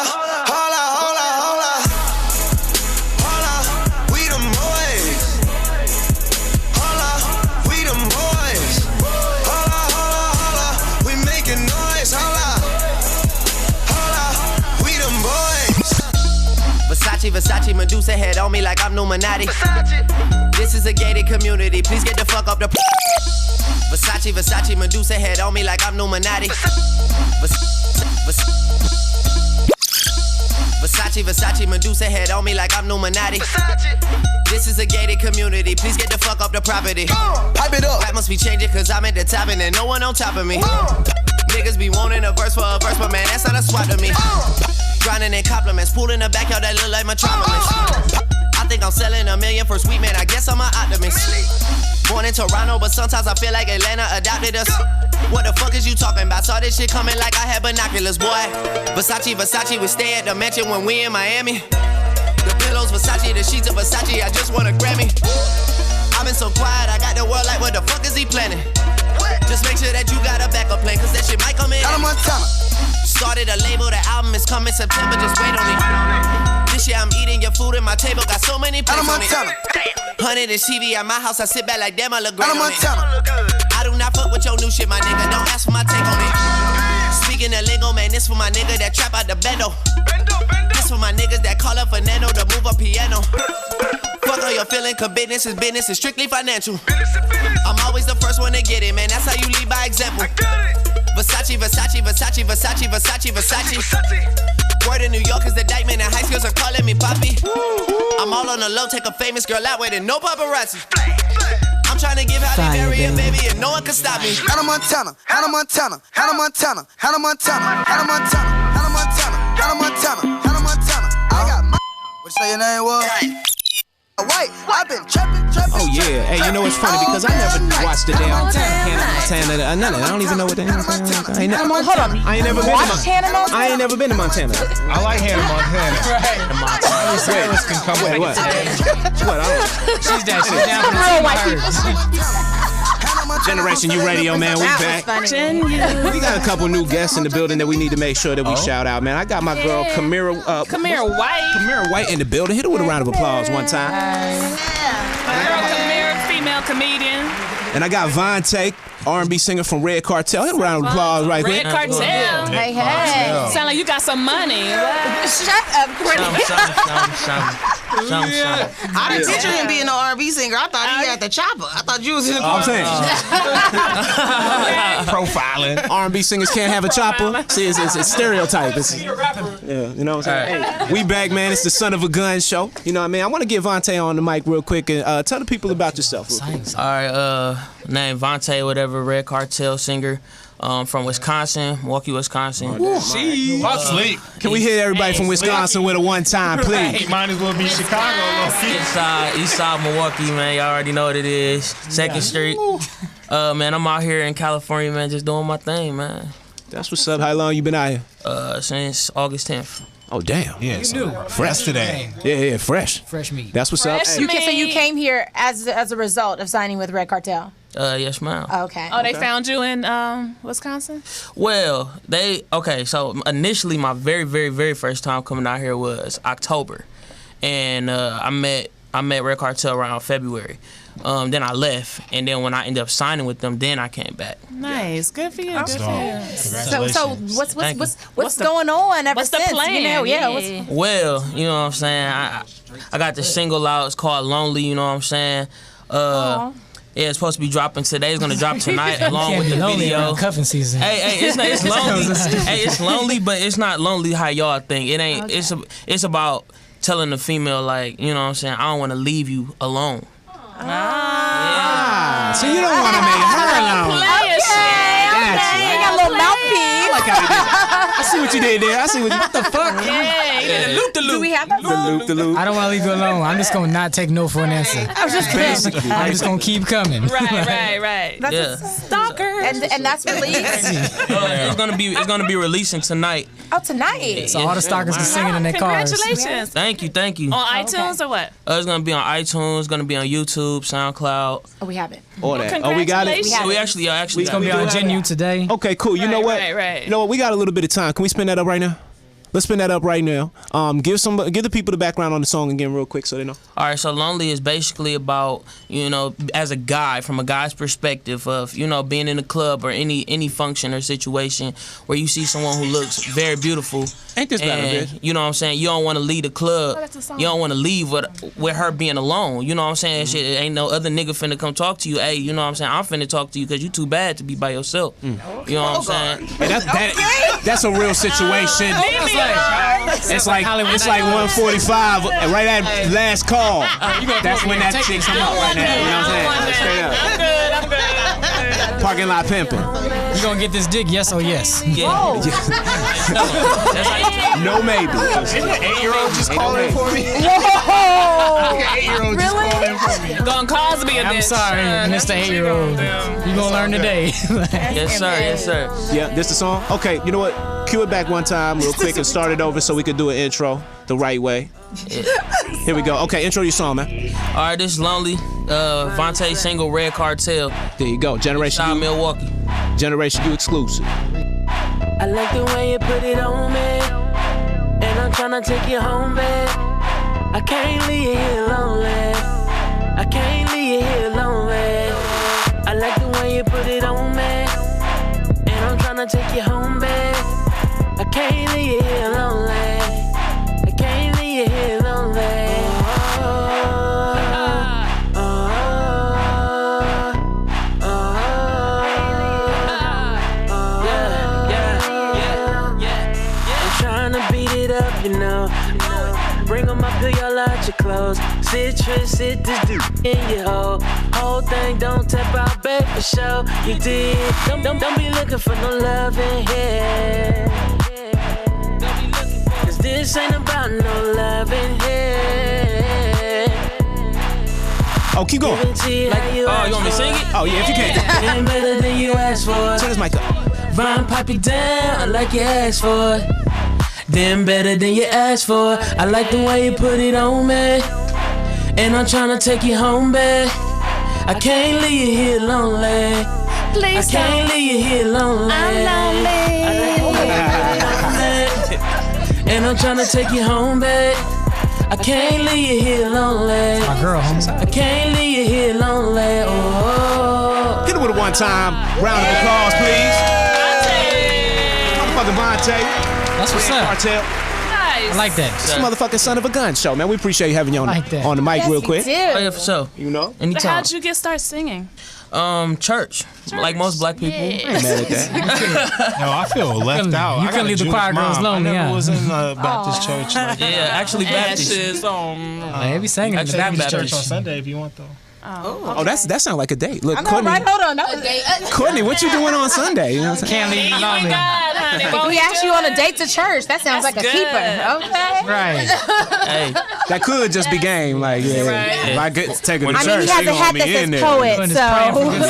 holla, holla, holla. Holla, we them boys. Holla, we them boys. Holla, holla, holla, we making noise. Holla, holla, we them boys. Versace, Medusa head on me like I'm Illuminati. This is a gated community, please get the fuck up the Versace, Medusa head on me like I'm Illuminati. Versace, Medusa head on me like I'm Illuminati. This is a gated community, please get the fuck up the property. Pipe it up. That must be changing cause I'm at the top and there's no one on top of me. Niggas be wanting a verse for a verse, but man, that's not a swap to me. Grinding in compliments, pool in the backyard that look like Metropolis. I think I'm selling $1 million for sweet man, I guess I'm an optimist. Born in Toronto, but sometimes I feel like Atlanta adopted us. What the fuck is you talking about? Saw this shit coming like I had binoculars, boy. Versace, we stay at the mansion when we in Miami. The pillows, Versace, the sheets of Versace, I just want a Grammy. I've been so quiet, I got the world like, what the fuck is he planning? Just make sure that you got a backup plan, cause that shit might come in. Started a label, the album is coming September, just wait on it. This year I'm eating your food and my table got so many plates on it. 100 inch TV at my house, I sit back like damn, I look great on it. I do not fuck with your new shit, my nigga, don't ask for my take on it. Speaking of lingo, man, this for my nigga that trap out the bendo. This for my niggas that call up Fernando to move a piano. Fuck all your feeling, cause business is strictly financial. I'm always the first one to get it, man, that's how you lead by example. Versace. Word in New York is the diamond and high schools are calling me Poppy. I'm all on the low, take a famous girl out with it, no paparazzi. I'm trying to give Halle Berry a baby and no one can stop me. Hannah Montana. I got my what you say your name was? White, I've been trapping. Oh yeah, hey, you know what's funny because I never watched the damn Montana. None of it. I don't even know what the hell. I ain't never been to Montana. I like Hannah Montana. Right. Cyrus can come with what? What? She's down for the real white people. Generation U Radio, man, we back. We got a couple new guests in the building that we need to make sure that we shout out, man. I got my girl Kamira White in the building. Hit her with a round of applause one time. My girl Kamira, female comedian. And I got Vonte, R&B singer from Red Cartel. Hit a round of applause right there. Red Cartel. Hey. Sound like you got some money. Shut up, Courtney. I didn't teach you him being an R&B singer. I thought he had the chopper. I thought you was in the I'm saying. Profiling. R&B singers can't have a chopper. See, it's stereotype. Yeah, you know what I'm saying? Hey, we back, man. It's the Son of a Gun show. You know what I mean? I want to get Vontae on the mic real quick and tell the people about yourself. All right, name Vontae, whatever, Red Cartel singer. From Wisconsin, Milwaukee, Wisconsin. Sleep. Can we hear everybody from Wisconsin with a one time, please? Might as well be Chicago. East side Milwaukee, man. Y'all already know what it is. 2nd Street. Man, I'm out here in California, man, just doing my thing, man. That's what's up. How long you been out here? Since August 10th. Oh, damn. Yeah, so fresh today. Yeah, fresh. Fresh meat. That's what's up. So you came here as a result of signing with Red Cartel? Yes, ma'am. Okay. Oh, they found you in Wisconsin? Well, so initially my very, very, very first time coming out here was October. And I met Red Cartel around February. Then I left, and then when I ended up signing with them, then I came back. Nice, good for you. Good for you. So what's going on ever since? What's the plan? Well, you know what I'm saying. I got the single out. It's called Lonely. You know what I'm saying. Yeah, it's supposed to be dropping today. It's gonna drop tonight along with the video. Cuffing season. Hey, it's lonely. Hey, it's lonely, but it's not lonely how y'all think. It ain't. Okay. It's about telling the female, like, you know what I'm saying, I don't want to leave you alone. So you don't want to make her alone. Okay, got a little mouthpiece. I like how you did that. I see what you did there. I see what the fuck? Yeah. Loop-de-loop. Do we have that song? Loop-de-loop. I don't want to leave you alone. I'm just gonna not take no for an answer. I'm just gonna keep coming. Right. That's Yeah. a stalker. And that's released. It's gonna be releasing tonight. Oh, tonight. So all the stalkers can sing it in their cars. Congratulations. Thank you. On iTunes or what? It's gonna be on iTunes. It's gonna be on YouTube, SoundCloud. Oh, we have it. All that. Oh, we got it. We actually It's gonna be on Genu today. Okay, cool. You know what? Right. You know what? We got a little bit of time. Can we spin that up right now? Let's spin that up right now. Give the people the background on the song again real quick so they know. All right, so Lonely is basically about, as a guy, from a guy's perspective of, being in a club or any function or situation where you see someone who looks very beautiful. Ain't this better, bitch? You know what I'm saying? You don't want to leave the club. that's a song. You don't want to leave with her being alone. You know what I'm saying? Shit, ain't no other nigga finna come talk to you. Hey, you know what I'm saying? I'm finna talk to you because you too bad to be by yourself. You know what I'm saying? Hey, that's a real situation. It's like 1:45, right at last call. That's when that shit come out right now. You know what I'm saying? Straight up. I'm good. Parking lot pimping. You gonna get this dick? Yes or yes? Yeah. No, maybe. Isn't an 8-year-old just calling for me? Whoa! 8-year-old just calling for me. Gonna cause me a bitch. I'm sorry, Mr. 8-year-old. You gonna learn today. Yes, sir. Yeah, this the song? Okay, you know what? Cue it back one time real quick and start it over so we could do an intro the right way. Here we go. Okay, intro your song, man. All right, this is Lonely. Vontae single Red Cartel. There you go. Generation Shout U. Milwaukee. Generation U exclusive. I like the way you put it on me, and I'm tryna take you home, babe. I can't leave you here lonely. I can't leave you here lonely. I like the way you put it on me, and I'm tryna take you home, babe. I can't leave you here lonely. I can't leave you here lonely. Bring them up to y'all out your clothes. Sit this dude in your hole. Whole thing don't tap out, babe, for sure. You did. Don't be looking for no love in here. Cause this ain't about no love in here. Oh, keep going. You want me to sing it? Oh, yeah, if you can. Ain't better than you asked for. Turn this mic up. Vine pop it down like you asked for. Then better than you asked for. I like the way you put it on me, and I'm tryna take you home, babe. I can't leave you here lonely. Please I can't leave you here lonely. I'm lonely. I like the way you put it on me, and I'm tryna take you home, babe. I can't leave you here lonely. My girl, homie. I can't leave you here lonely. Oh. Hit it with a one-time round of applause, please. Motherfucking Vonte. That's what's up. Cartel. Nice. I like that. This motherfucking son of a gun show, man. We appreciate having you on, on the mic real quick. Oh, yeah, for sure. You know? So Anytime. how'd you start singing? Church. Like most black people. I ain't mad at that. No, I feel left out. You I got couldn't a leave the Jewish choir girls mom. lonely, I never huh? was in a Baptist church. Like Yeah, actually Baptist. A.S.H.E.S. They be singing in the Actually, Baptist church on church. Sunday if you want though. Oh, that sounds like a date. Look, I know, Courtney. right? Hold on. That was a date. Courtney, what you doing on Sunday? You know what I'm saying? Can't leave you lonely. If we ask you on a date to church, that sounds like a keeper. Okay. Right. Hey, That could just be game. Like, yeah, Right. if I get take her to I church, mean, he has she a gonna hat be that in says there. poet, Doing this praying for good so.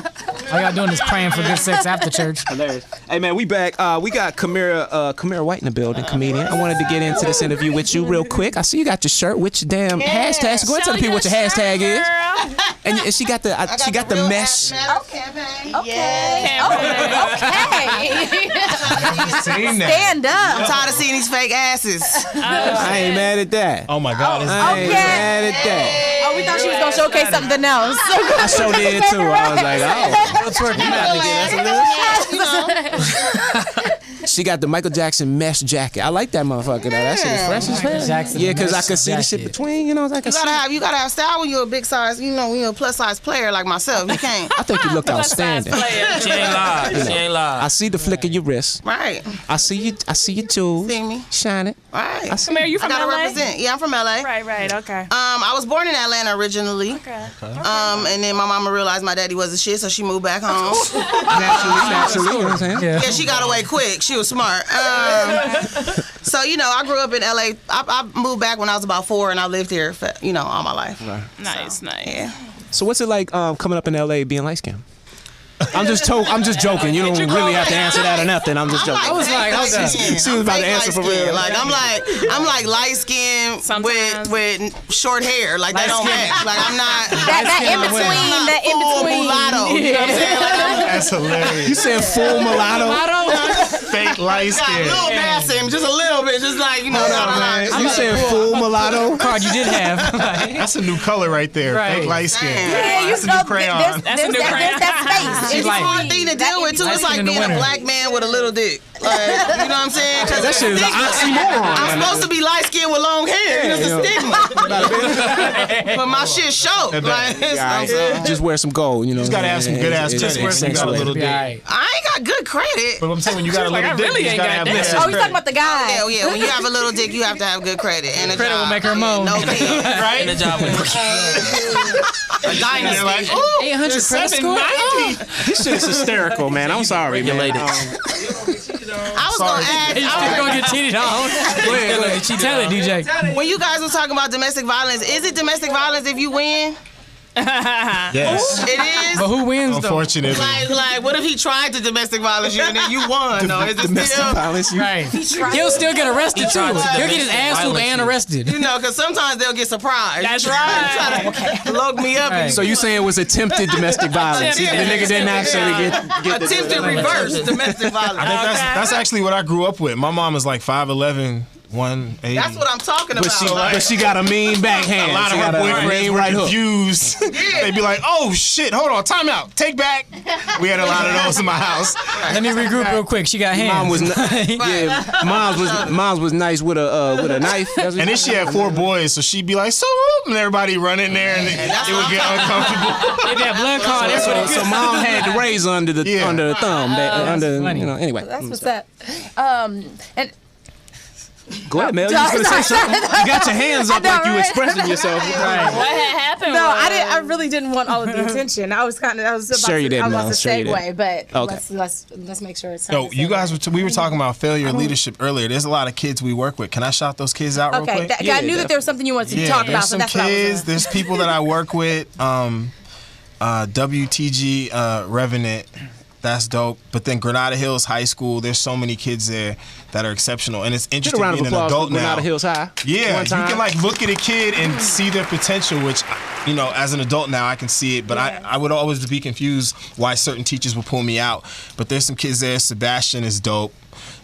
sex. All y'all doing is praying for good sex after church. Hilarious. Hey man, we back. We got Kamira White in the building, comedian. I wanted to get into this interview with you real quick. I see you got your shirt. Which damn hashtag? So go ahead and tell the people what your hashtag is. And she got the mesh. Okay. Stand up. I'm tired of seeing these fake asses. I ain't mad at that. Oh my God. I ain't mad at that. Oh, we thought she was gonna showcase something else. I sure did too. I was like, oh, Twerk, you about to get us a little. She got the Michael Jackson mesh jacket. I like that motherfucker. Though. That shit is fresh as hell. Yeah, because I could see the shit between. You know, I can see. You gotta have style when you're a big size. You know, when you're a plus size player like myself. You can't. I think you look outstanding. She ain't lied. She ain't lied. I see the flick of your wrist. Right. I see you. I see your jewels. See me shining. Right. I see. Come here, you from I gotta LA? represent. Yeah, I'm from LA. Right. Okay. I was born in Atlanta originally. Okay. And then my mama realized my daddy was a shit, so she moved back home. Naturally, you know what I'm saying? Yeah, she got away quick. She was smart. So, you know, I grew up in LA. I moved back when I was about 4, and I lived here for, you know, all my life. Right. Nice. Yeah. So what's it like coming up in LA being light skinned? I'm just joking. You don't really have to answer that or nothing. I'm just joking. I was like, she was about to answer for real. Like I'm like light skinned with short hair. Like they don't match. Like I'm not that in between. Mulatto. You know what I'm saying? Like, That's hilarious. You said full mulatto? Fake light skin. A little passing, just a little bit, just like you know. You said full mulatto? Card you did have. That's a new color right there. Right. Fake light skin. Yeah, That's a new crayon. There's that space. It's a hard thing to deal with too. It's like being a black man with a little dick. Like, you know what I'm saying? That shit is an oxymoron. I'm supposed to be light skinned with long hair. It's a stigma. But my shit show. Like, just wear some gold, you know. You just gotta have some good ass credit. You got a little dick. I ain't got good credit. But I'm saying when you got a little dick, you gotta have good ass Oh, you talking about the guy? Yeah. When you have a little dick, you have to have good credit and a Credit job. will make her moan. No kids, right? And a job with A dynasty. Like, 800 credit score. This shit is hysterical, man. I'm sorry, man. I was gonna ask. You're gonna get cheated on. Tell it, DJ. When you guys were talking about domestic violence, is it domestic violence if you win? Yes. It is. But who wins though? Unfortunately. Like, what if he tried to domestic violence you and then you won? No, is it Domestic still? violence. Right. He'll still get arrested too. He'll get his ass whooped and arrested. You know, because sometimes they'll get surprised. That's right. Try to look me up. Right. So you saying it was attempted domestic violence? The nigga didn't actually get Attempted reverse domestic violence. I think that's actually what I grew up with. My mom is like 5'11", 180. That's what I'm talking about. But she got a mean backhand. A lot of her boyfriends were confused. They'd be like, "Oh shit, hold on, time out, take back." We had a lot of those in my house. Let me regroup real quick. She got hands. Mom's was nice with a knife. And then she had 4 boys, so she'd be like, "So," and everybody run in there, and it would get uncomfortable. They got blood card. So mom had the razor under the thumb. Anyway. That's what's up. And go ahead, Mel. You was gonna say something. You got your hands up like you expressing yourself. Right. What had happened? No, I really didn't want all of the attention. I was about to segue, but let's make sure it's. So you guys, we were talking about failure leadership earlier. There's a lot of kids we work with. Can I shout those kids out real quick? I knew that there was something you wanted to talk about. There's some kids. There's people that I work with. WTG Revenant. That's dope. But then Granada Hills High School, there's so many kids there that are exceptional. And it's interesting being an adult now. Granada Hills High. Yeah, you can like look at a kid and see their potential, which, you know, as an adult now I can see it. But I would always be confused why certain teachers would pull me out. But there's some kids there. Sebastian is dope.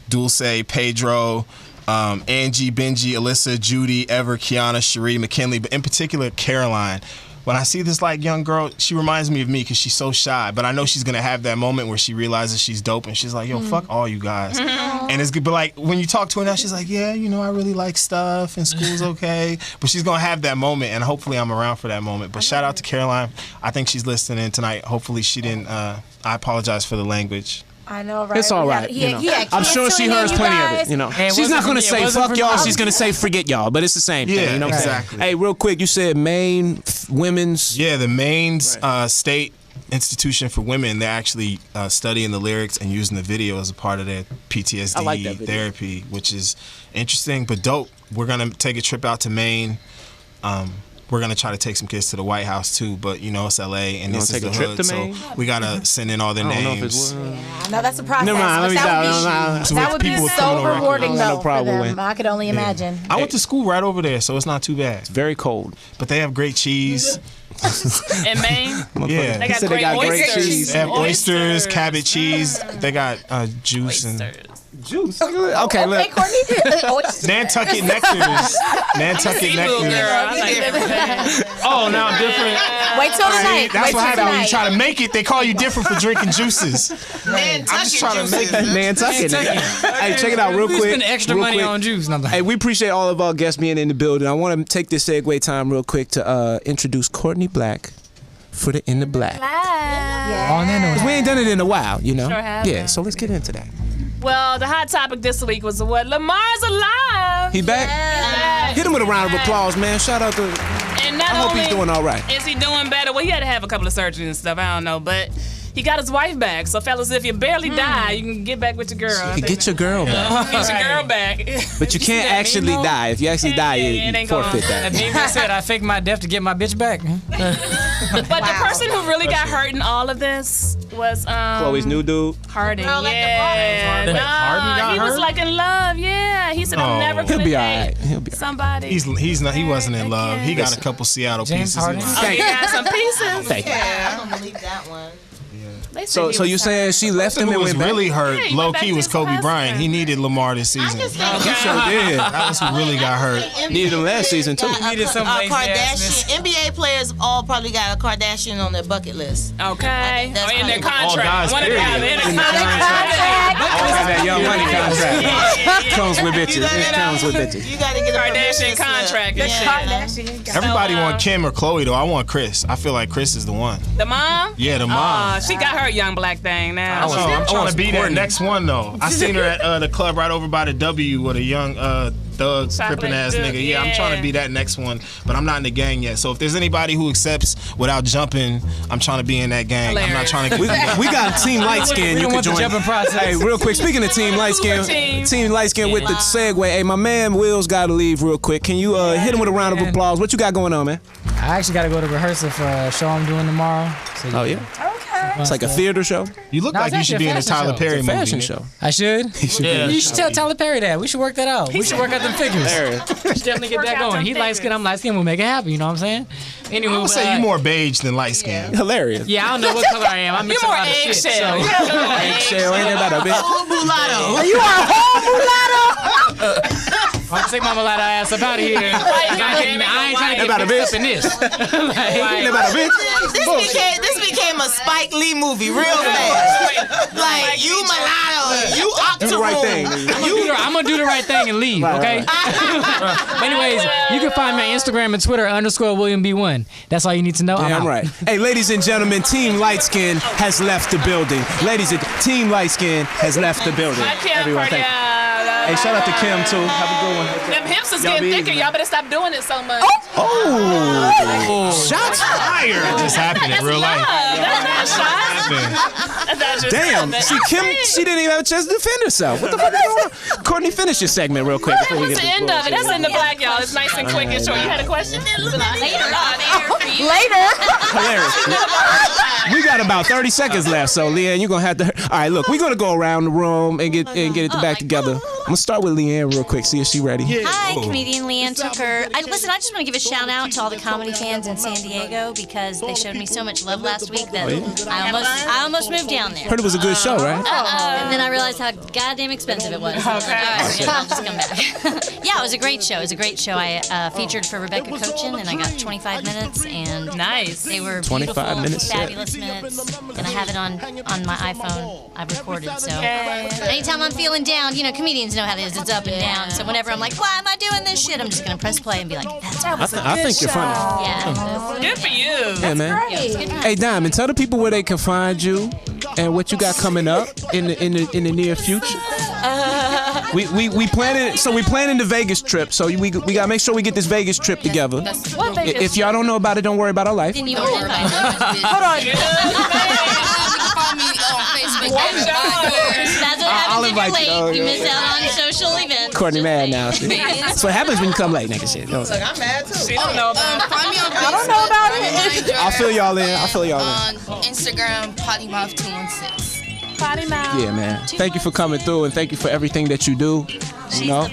Dulce, Pedro, Angie, Benji, Alyssa, Judy, Ever, Kiana, Shirin, McKinley, but in particular Caroline. When I see this like young girl, she reminds me of me because she's so shy. But I know she's gonna have that moment where she realizes she's dope and she's like, "Yo, fuck all you guys." And it's good. But like when you talk to her now, she's like, "Yeah, you know, I really like stuff and school's okay." But she's gonna have that moment, and hopefully I'm around for that moment. But shout out to Caroline. I think she's listening tonight. Hopefully she didn't. I apologize for the language. I know, right? It's all right. I'm sure she hears plenty of it. You know, she's not gonna say "fuck y'all." She's gonna say "forget y'all," but it's the same thing. You know, exactly. Hey, real quick, you said Maine women's. Yeah, the Maine's state institution for women. They're actually studying the lyrics and using the video as a part of their PTSD therapy, which is interesting but dope. We're gonna take a trip out to Maine. We're gonna try to take some kids to the White House too, but you know it's LA and this is the hood, so we gotta send in all their names. No, that's a process. Never mind. That would be so rewarding though for them. I could only imagine. I went to school right over there, so it's not too bad. It's very cold, but they have great cheese. In Maine? Yeah. They got great cheese. They have oysters, cabbage cheese. They got juice and Juice. Okay, look. Nantucket nectars. Nantucket nectars. Oh, now I'm different. Wait till tonight. That's what happens when you try to make it. They call you different for drinking juices. Nantucket I'm just trying to make it. Nantucket. Hey, check it out real quick. Spend extra money on juice. Hey, we appreciate all of our guests being in the building. I want to take this segue time real quick to introduce Courtney Black for the In the Black. Yeah. We ain't done it in a while, you know? Sure have. Yeah, so let's get into that. Well, the hot topic this week was what? Lamar's alive. He back? Yeah. Hit him with a round of applause, man. Shout out to. And not I hope only he's doing all right. Is he doing better? Well, he had to have a couple of surgeries and stuff. I don't know, but he got his wife back. So, fellas, if you barely die, you can get back with your girl. You can get your girl back. Get your girl back. But you can't actually die. If you actually die, you forfeit that. David said, I faked my death to get my bitch back. But the person who really got hurt in all of this was Chloe's new dude. Harding. Girl, like Yeah. Harding got he was hurt? like in love. Yeah. He said, I'm never He'll gonna be all date right. He'll be somebody. He's not. He wasn't in love. He got a couple Seattle James pieces. Harden? Oh, he got some pieces. Thank you. Yeah, I don't believe that one. They said So he you was saying hurt. she left him Who and was went back? really hurt, Yeah, he low went back key, to was his Kobe husband. Bryant. He needed Lamar this season. He sure did. That was who really got hurt. Needed him last season too. Needed some lazy assness. Kardashian NBA players all probably got a Kardashian on their bucket list. Okay. That's Or in their probably- All guys, contract. One of the guys period. in their contract. Always got that young money contract. Comes with bitches. You gotta It comes with bitches. You gotta get a Kardashian permission slip. contract and shit. Everybody So, want Kim or Chloe though. I want Chris. I feel like Chris is the one. The mom? Yeah, the mom. She got her young black thing now. I'm trying to be that next one though. I seen her at the club right over by the W with a young thug crippin' ass Chocolate nigga. Yeah, I'm trying to be that next one, but I'm not in the gang yet. So if there's anybody who accepts without jumping, I'm trying to be in that gang. I'm not trying to get We got Team Light Skin. We You don't can want the join. jumping process. Hey, real quick. Speaking of Team Light Skin, Team Light Skin with the segue. Hey, my man Will's got to leave real quick. Can you hit him with a round of applause? What you got going on, man? I actually got to go to rehearsal for a show I'm doing tomorrow. So Oh yeah. It's like a theater show. You look No, like it's you should be in a actually a Tyler fashion Perry It's a movie. fashion nigga. show. I should? Yeah. You should tell Tyler Perry that. We should work that out. We should work out them figures. We should definitely get that going. He light skin, I'm light skin. We'll make it happen. You know what I'm saying? Anyway, I would say you more beige than light skin. Hilarious. Yeah, I don't know what color I am. I'm mixing a more lot of shit. eggshell. Eggshell, ain't that about a bitch? Whole mulatto. You are a whole mulatto. I'm gonna take my mulatto ass up out of here. I ain't trying to About a get bitch? mixed up in this. Ain't that about a bitch? This became a Spike Lee movie real fast. Like you mulatto, you Do the right thing. I'm gonna do the right thing and leave, okay? But anyways, you can find me on Instagram and Twitter @WilliamB1. That's all you need to know. I'm Damn out. right. Hey, ladies and gentlemen, Team Light Skin has left the building. Ladies and Team Light Skin has left the building. Everyone, thank you. Hey, shout out to Kim too. Have a good one. Them hips is Y'all getting be thicker. easy. Y'all better stop doing it so much. Oh, shots fired. It just happened in real life. That's not shots. That's just Damn. See, Kim, she didn't even have a chance to defend herself. What the fuck is going on? Courtney, finish your segment real quick before we That's get the this end of it. bullshit. That's in the black, y'all. It's nice and quick and short. You had a question? Later. Hilarious. We got about 30 seconds left, so Leanne, you're gonna have to. All right, look, we're gonna go around the room and get it back together. I'm gonna start with Leanne real quick. See if she ready. Hi, comedian Leanne Tucker. I just want to give a shout out to all the comedy fans in San Diego because they showed me so much love last week that I almost moved down there. Heard it was a good show, right? And then I realized how goddamn expensive it was. So I was like, all right, forget it, I'll just come back. Yeah, it was a great show. It was a great show. I featured for Rebecca Cochin, and I got 25 minutes, and nice. They were 25 beautiful, minutes, yeah. fabulous minutes, and I have it on my iPhone. I've recorded, so anytime I'm feeling down, you know, comedians know how it is. It's up and down. So whenever I'm like, why am I doing this shit? I'm just gonna press play and be like, that's I think you're funny. Yeah. Good for you. Yeah, man. Hey, Diamond, tell the people where they can find you and what you got coming up in the near future. We planning the Vegas trip, so we gotta make sure we get this Vegas trip together. What Vegas If y'all don't know about it, don't worry about our life. Didn't even invite me. Hold on. That's what I'll happens if invite you, you're though. late. You miss out on social events. Courtney mad now. See? That's what happens when you come late, nigga. Shit. You know what I'm saying? I'm mad too. She don't know about I don't know about it. I'll fill y'all in. On Instagram, pottymouth216. Potty mouth. Yeah, man. Thank you for coming through and thank you for everything that you do. You know,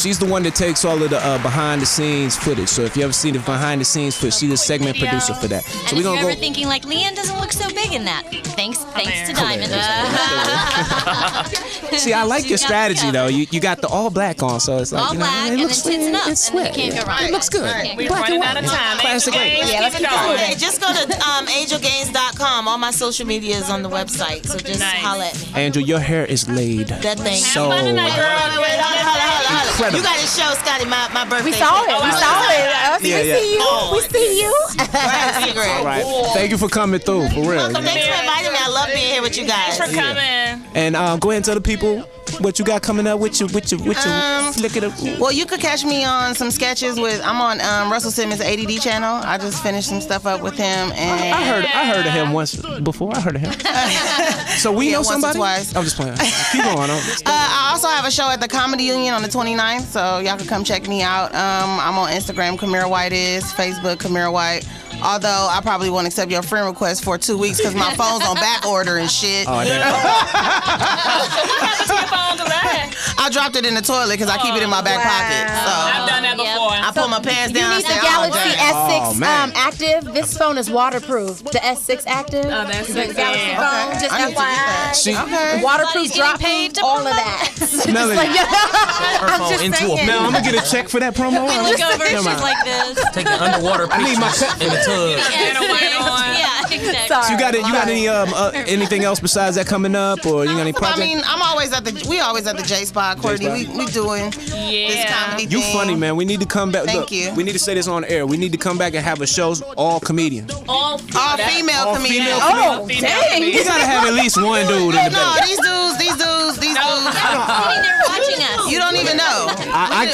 She's the one that takes all of the behind the scenes footage. So if you ever seen the behind the scenes footage, she's the segment producer for that. So And if you're ever thinking like Leanne doesn't look so big in that, thanks to Diamond. See, I like your strategy though. You got the all black on, so it's like All black it and looks then tits up. it's sweat. Can't go wrong. It looks good. We're Black and running out white. of time. Classic. Yeah, let's keep it going. Hey, just go to angelgains.com. All my social media is on the website, so just holla at me. Angel, your hair is laid. That thing. So Holla. incredible. You got to show Scotty my birthday. We saw it. We saw it. Yeah, We yeah. see you. We see you. All right. Thank you for coming through, for real. Welcome. Thanks for inviting me. I love being here with you guys. Thanks for coming. And go ahead and tell the people what you got coming up with your flick it up. Well, you could catch me on some sketches with. I'm on Russell Simmons' ADD channel. I just finished some stuff up with him, and I heard of him once before. I heard of him. So we know somebody. Once or twice. I'm just playing. Keep going. I also have a show at the Comedy Union on the 29th, so y'all can come check me out. I'm on Instagram, Kamira White is, Facebook, Kamira White. Although I probably won't accept your friend request for 2 weeks because my phone's on back order and shit. Oh, damn. I dropped it in the toilet because I keep it in my back pocket. So I've done that before. I pull my pants You down. need and the say, Galaxy S6 man. Active. This phone is waterproof. The S6 Active. Oh, that's the it. Galaxy Yeah. phone. Just I need to get that. FYI. Okay. Waterproof, drop paid, all of that. Melody. I'm just into saying. Now I'm gonna get a check for that promo. We look over, Never she's mind. like this. Taking underwater I need my pictures in the tub. Yeah, exactly. So you got any anything else besides that coming up, or you got any I project? mean, we always at the J Spot, Courtney. We doing this comedy You thing. funny, man. We need to come back. Thank Look, you. We need to say this on air. We need to come back and have a show all comedians. All female All comedians. female Oh, dang. We gotta have at least one dude in the No, back. these dudes. Sitting there watching us. You don't even know.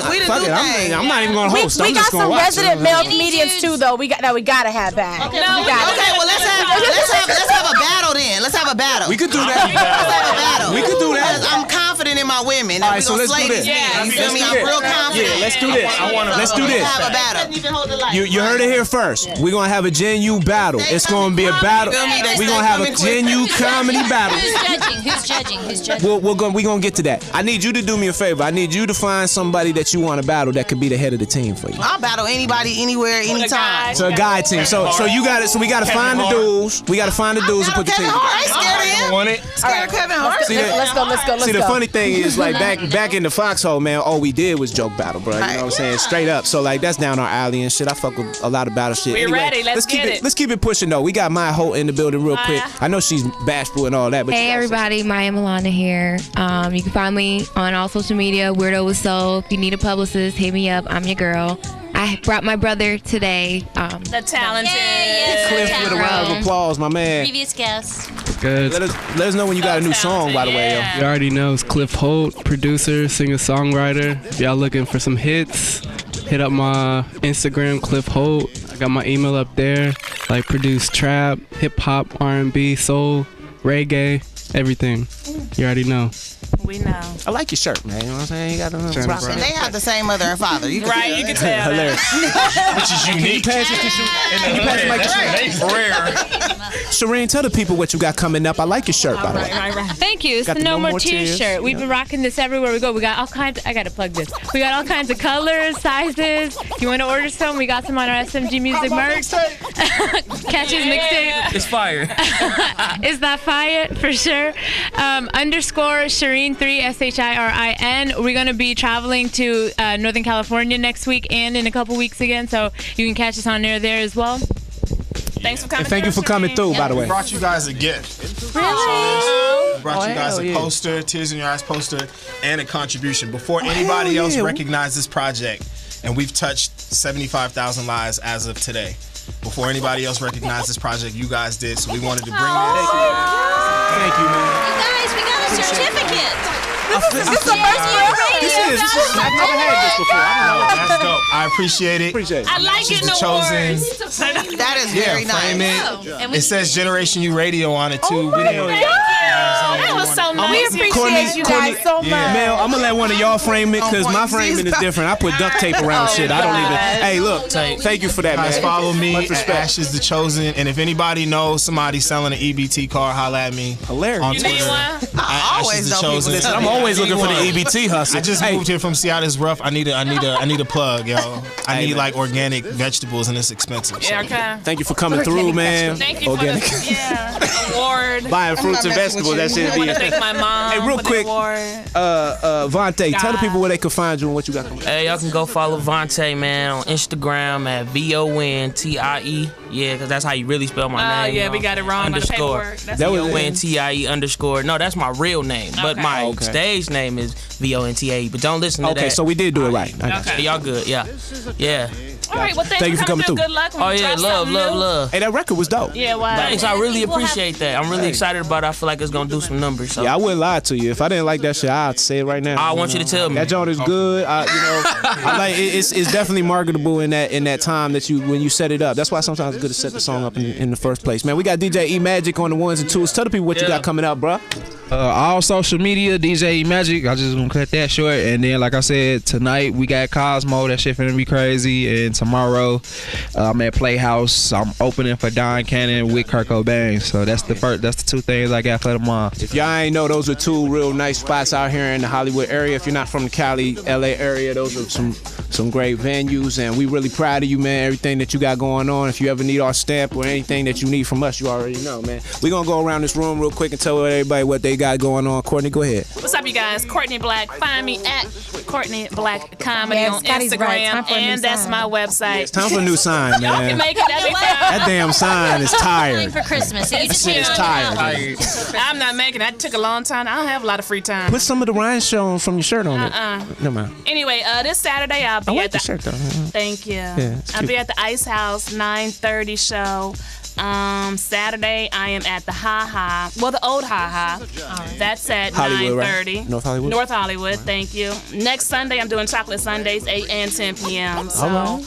We the Fuck new it. thing. I'm not even gonna host. We I'm got just gonna some watch. resident male comedians too, though. We gotta have back. Okay, well let's have a battle then. Let's have a battle. We could do that. Let's have a battle. We could do that. Because I'm confident in my women. All That right, so we let's gonna do slay this. these men. You feel me? I'm real confident. Yeah, let's do this. Let's do this. Have a battle. You heard it here first. We're gonna have a Gen-U battle. It's gonna be a battle. We're gonna have a Gen-U comedy battle. Who's judging? Who's judging? Who's judging? We're gonna get to that. I need you to do me a favor. I need you to find somebody that you want to battle that could be the head of the team for you. I'll battle anybody, anywhere, anytime. So a guy team. So you got it. So we gotta find the dudes. We gotta find the dudes and put the team. Kevin Hart, I ain't scared of him. Want it? Scared of Kevin Hart. See that- Let's go. See, the funny thing is, like, back in the foxhole, man, all we did was joke battle, bro. You know what I'm saying? Straight up. So, like, that's down our alley and shit. I fuck with a lot of battle shit. We're ready. Let's keep get it. it. Let's keep it pushing, though. We got Maya Holt in the building real quick. I know she's bashful and all that, but Hey everybody, Maya Milana here. You can find me on all social media, Weirdo with Soul. If you need a publicist, hit me up. I'm your girl. I brought my brother today. The talented. Cliff with a round of applause, my man. Previous guest. Good. Let us know when you got a new song, by the way, yo. You already know it's Cliff Holt, producer, singer-songwriter. If y'all looking for some hits, hit up my Instagram, Cliff Holt. I got my email up there. Like, produce trap, hip-hop, R&B, soul, reggae, everything. You already know. We know. I like your shirt, man. You know what I'm saying? You got a And they have the same mother and father. You can Right, tell. you can tell. Hilarious. Which is unique. Pass it to Rare. Shirin, tell the people what you got coming up. I like your shirt, by the way. Thank you. It's Got the the No More Tears shirt. We've been rocking this everywhere we go. We got all kinds. I gotta plug this. We got all kinds of colors, sizes. You want to order some? We got some on our SMG Music merch. Catchy's mixtape. It's fire. Is that fire? For sure. Underscore Shirin3, SHIRIN. We're going to be traveling to Northern California next week and in a couple weeks again, so you can catch us on there as well. Thanks for coming. And thank you for coming through, by the way. We brought you guys a gift. Really? We brought you guys a poster, Tears in Your Eyes poster, and a contribution. Before anybody else recognized this project, and we've touched 75,000 lives as of today. Before anybody else recognized this project, you guys did, so we wanted to bring this. Thank you, man. You guys, we got a certificate. This is the first year. I've never had this before. That's dope. I appreciate it. I like She's getting the chosen. awards. That is very frame nice. it. It says Generation U Radio on it too. That was so nice. We appreciate you guys so much. Man, I'm gonna let one of y'all frame it because my framing is different. I put duct tape around shit. I don't even. Hey, look. Thank you for that, Guys, man. follow me Much at respect. Ashes the Chosen, and if anybody knows somebody selling an EBT card, holla at me. Hilarious. On You need Twitter. one? I always Ashes the know people Chosen. Listen, I'm always looking for the EBT hustle. I just moved here from Seattle. It's rough. I need a plug, yo. I need like organic vegetables, and it's expensive. Yeah, okay. Thank you for coming through, man. Thank you Organic. for the award. Buying fruits and vegetables. That shit I want to thank my mom. Hey, real for the quick, award. Vontae, tell the people where they can find you and what you got coming. Hey, y'all can go follow Vonte, man, on Instagram at VONTIE. Yeah, because that's how you really spell my name. Yeah, we got it wrong underscore. on the paperwork. VONTIE underscore. No, that's my real name, but my stage name is VONTAE. But don't listen to that. Okay, so we did do it right. Okay, y'all good. Yeah. All right, well, thank you for coming through. Good luck. Oh yeah, love. Hey, that record was dope. Yeah, wow. Thanks, I really appreciate that. I'm really excited about it. I feel like it's gonna do some numbers. So. Yeah, I wouldn't lie to you. If I didn't like that shit, I'd say it right now. I want you to tell me. That joint is good. I like it's definitely marketable in that time that when you set it up. That's why sometimes it's good to set the song up in the first place. Man, we got DJ E Magic on the ones and twos. Tell the people what you got coming out, bro. All social media, DJ E Magic. I just gonna cut that short. And then, like I said, tonight we got Cosmo. That shit finna be crazy. And tomorrow, I'm at Playhouse. I'm opening for Don Cannon with Kurt Cobain. So that's the two things I got for tomorrow. If y'all ain't know, those are two real nice spots out here in the Hollywood area. If you're not from the Cali, LA area, those are some great venues. And we really proud of you, man. Everything that you got going on. If you ever need our stamp or anything that you need from us, you already know, man. We're gonna go around this room real quick and tell everybody what they got going on. Courtney, go ahead. What's up, you guys? Courtney Black. Find me at Courtney Black Comedy on Scotty's right. Instagram, and that's my website. It's time for a new sign, Y'all man. can make it. That'd be fine. That damn sign is tired. For Christmas, so you just Shit is tired. I'm not making it. That took a long time. I don't have a lot of free time. Put some of the rhinestone from your shirt on it. Never mind. Anyway, this Saturday I'll be at the shirt though. Thank you. Yeah, it's I'll cute. be at the Ice-House 9:30 show. Saturday I am at the Ha-Ha. Well, the old Ha-Ha. That's at Hollywood, 9:30. right? North Hollywood? North Hollywood, thank you. Next Sunday I'm doing Chocolate Sundays, 8 and 10 p.m. So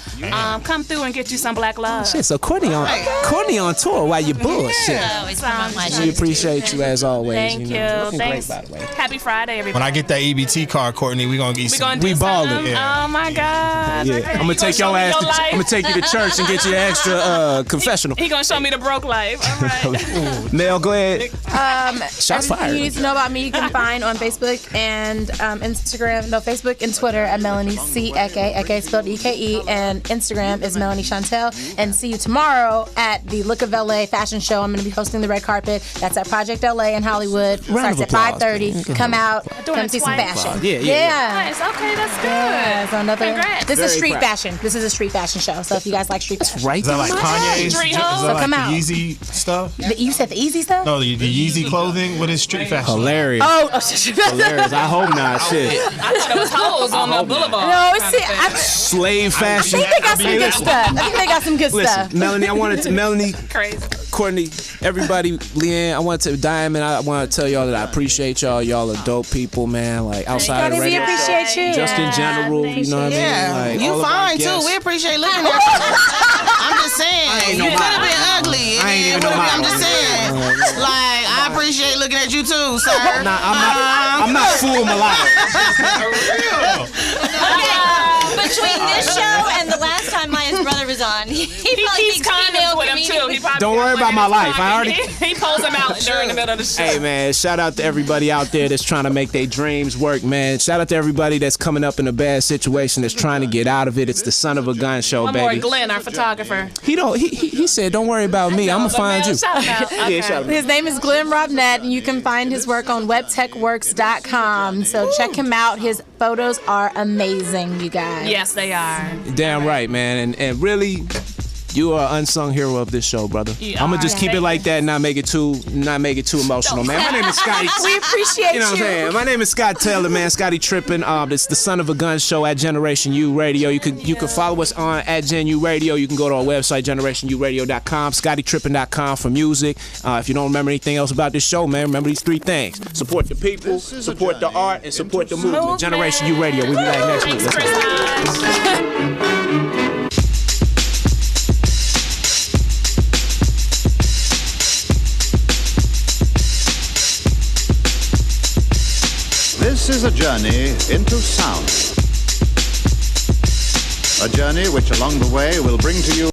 come through and get you some black love. Shit, so Courtney on tour while you bullshit. We appreciate you as always. Thank you. Looking Thanks. great, by the way. Happy Friday, everybody. When I get that EBT card, Courtney, we gonna get some. We balling. Yeah. Oh my God. Yeah, Okay. I'm gonna take your ass. I'm gonna take you to church and get you an extra confessional. He gonna show me the broke life. All right. Nell, go ahead. Shots fired. You need to know about me. You can find on Facebook and Facebook and Twitter at Melanie C. Eke. Eke spelled E-K-E. And Instagram is Melanie Chantel. And see you tomorrow at the Look of LA fashion show. I'm going to be hosting the red carpet. That's at Project LA in Hollywood. Starts at 5:30. Come out. Come see some fashion. Yeah. Nice. Okay, that's good. Yeah, so Congrats. This is Very street proud. fashion. This is a street fashion show. So if you guys like street fashion. Right. Is that like Kanye's? Street Is hoes. that like come the out. Yeezy stuff? You said the easy stuff? No, the Yeezy clothing. What is street fashion? Hilarious. Oh, Hilarious. I hope not. Shit. I thought it was hoes on the boulevard. No, kind of thing. Slave I fashion. think they got some good stuff. I think they got some good stuff. Listen, Melanie, Crazy. Courtney, everybody, Leanne, I want to Diamond, I want to tell y'all that I appreciate y'all. Y'all are dope people, man. Like outside of We radio, appreciate you. just in general, you know what I mean? Yeah, Like, you all of our fine too. guests. We appreciate looking at you. I'm just saying, ain't you no could have model. been ugly. I ain't even no I'm model. just saying, like I appreciate looking at you too, sir. Nah, I'm not full mulatto. Between this show and the last time Maya's brother was on, he probably He's thinks condoms female with him too. comedians. He probably Don't worry about my life. I already. He pulls them out during the middle of the show. Hey man, shout out to everybody out there that's trying to make their dreams work, man. Shout out to everybody that's coming up in a bad situation that's trying to get out of it. It's the Son of a Gun show, One more, baby. Glenn, our photographer. He said, don't worry about me. I'm gonna find you. Shout him out. Okay. Yeah, shout him out. His name is Glenn Robnett, and you can find his work on webtechworks.com. So check him out. His photos are amazing, you guys. Yes, they are. Damn right, man. And really, you are an unsung hero of this show, brother. I'm gonna just keep it like that and not make it too emotional, man. My name is Scotty. We appreciate You know what I'm saying? My name is Scott Taylor, man. Scotty Trippin'. It's the Son of a Gun show at Generation U Radio. You can follow us on at Gen U Radio. You can go to our website, generationuradio.com, scottytrippin.com for music. If you don't remember anything else about this show, man, remember these three things: support the people, support the art, and support the movement. Generation U Radio. We'll be back next week. Let's go. This is a journey into sound. A journey which along the way will bring to you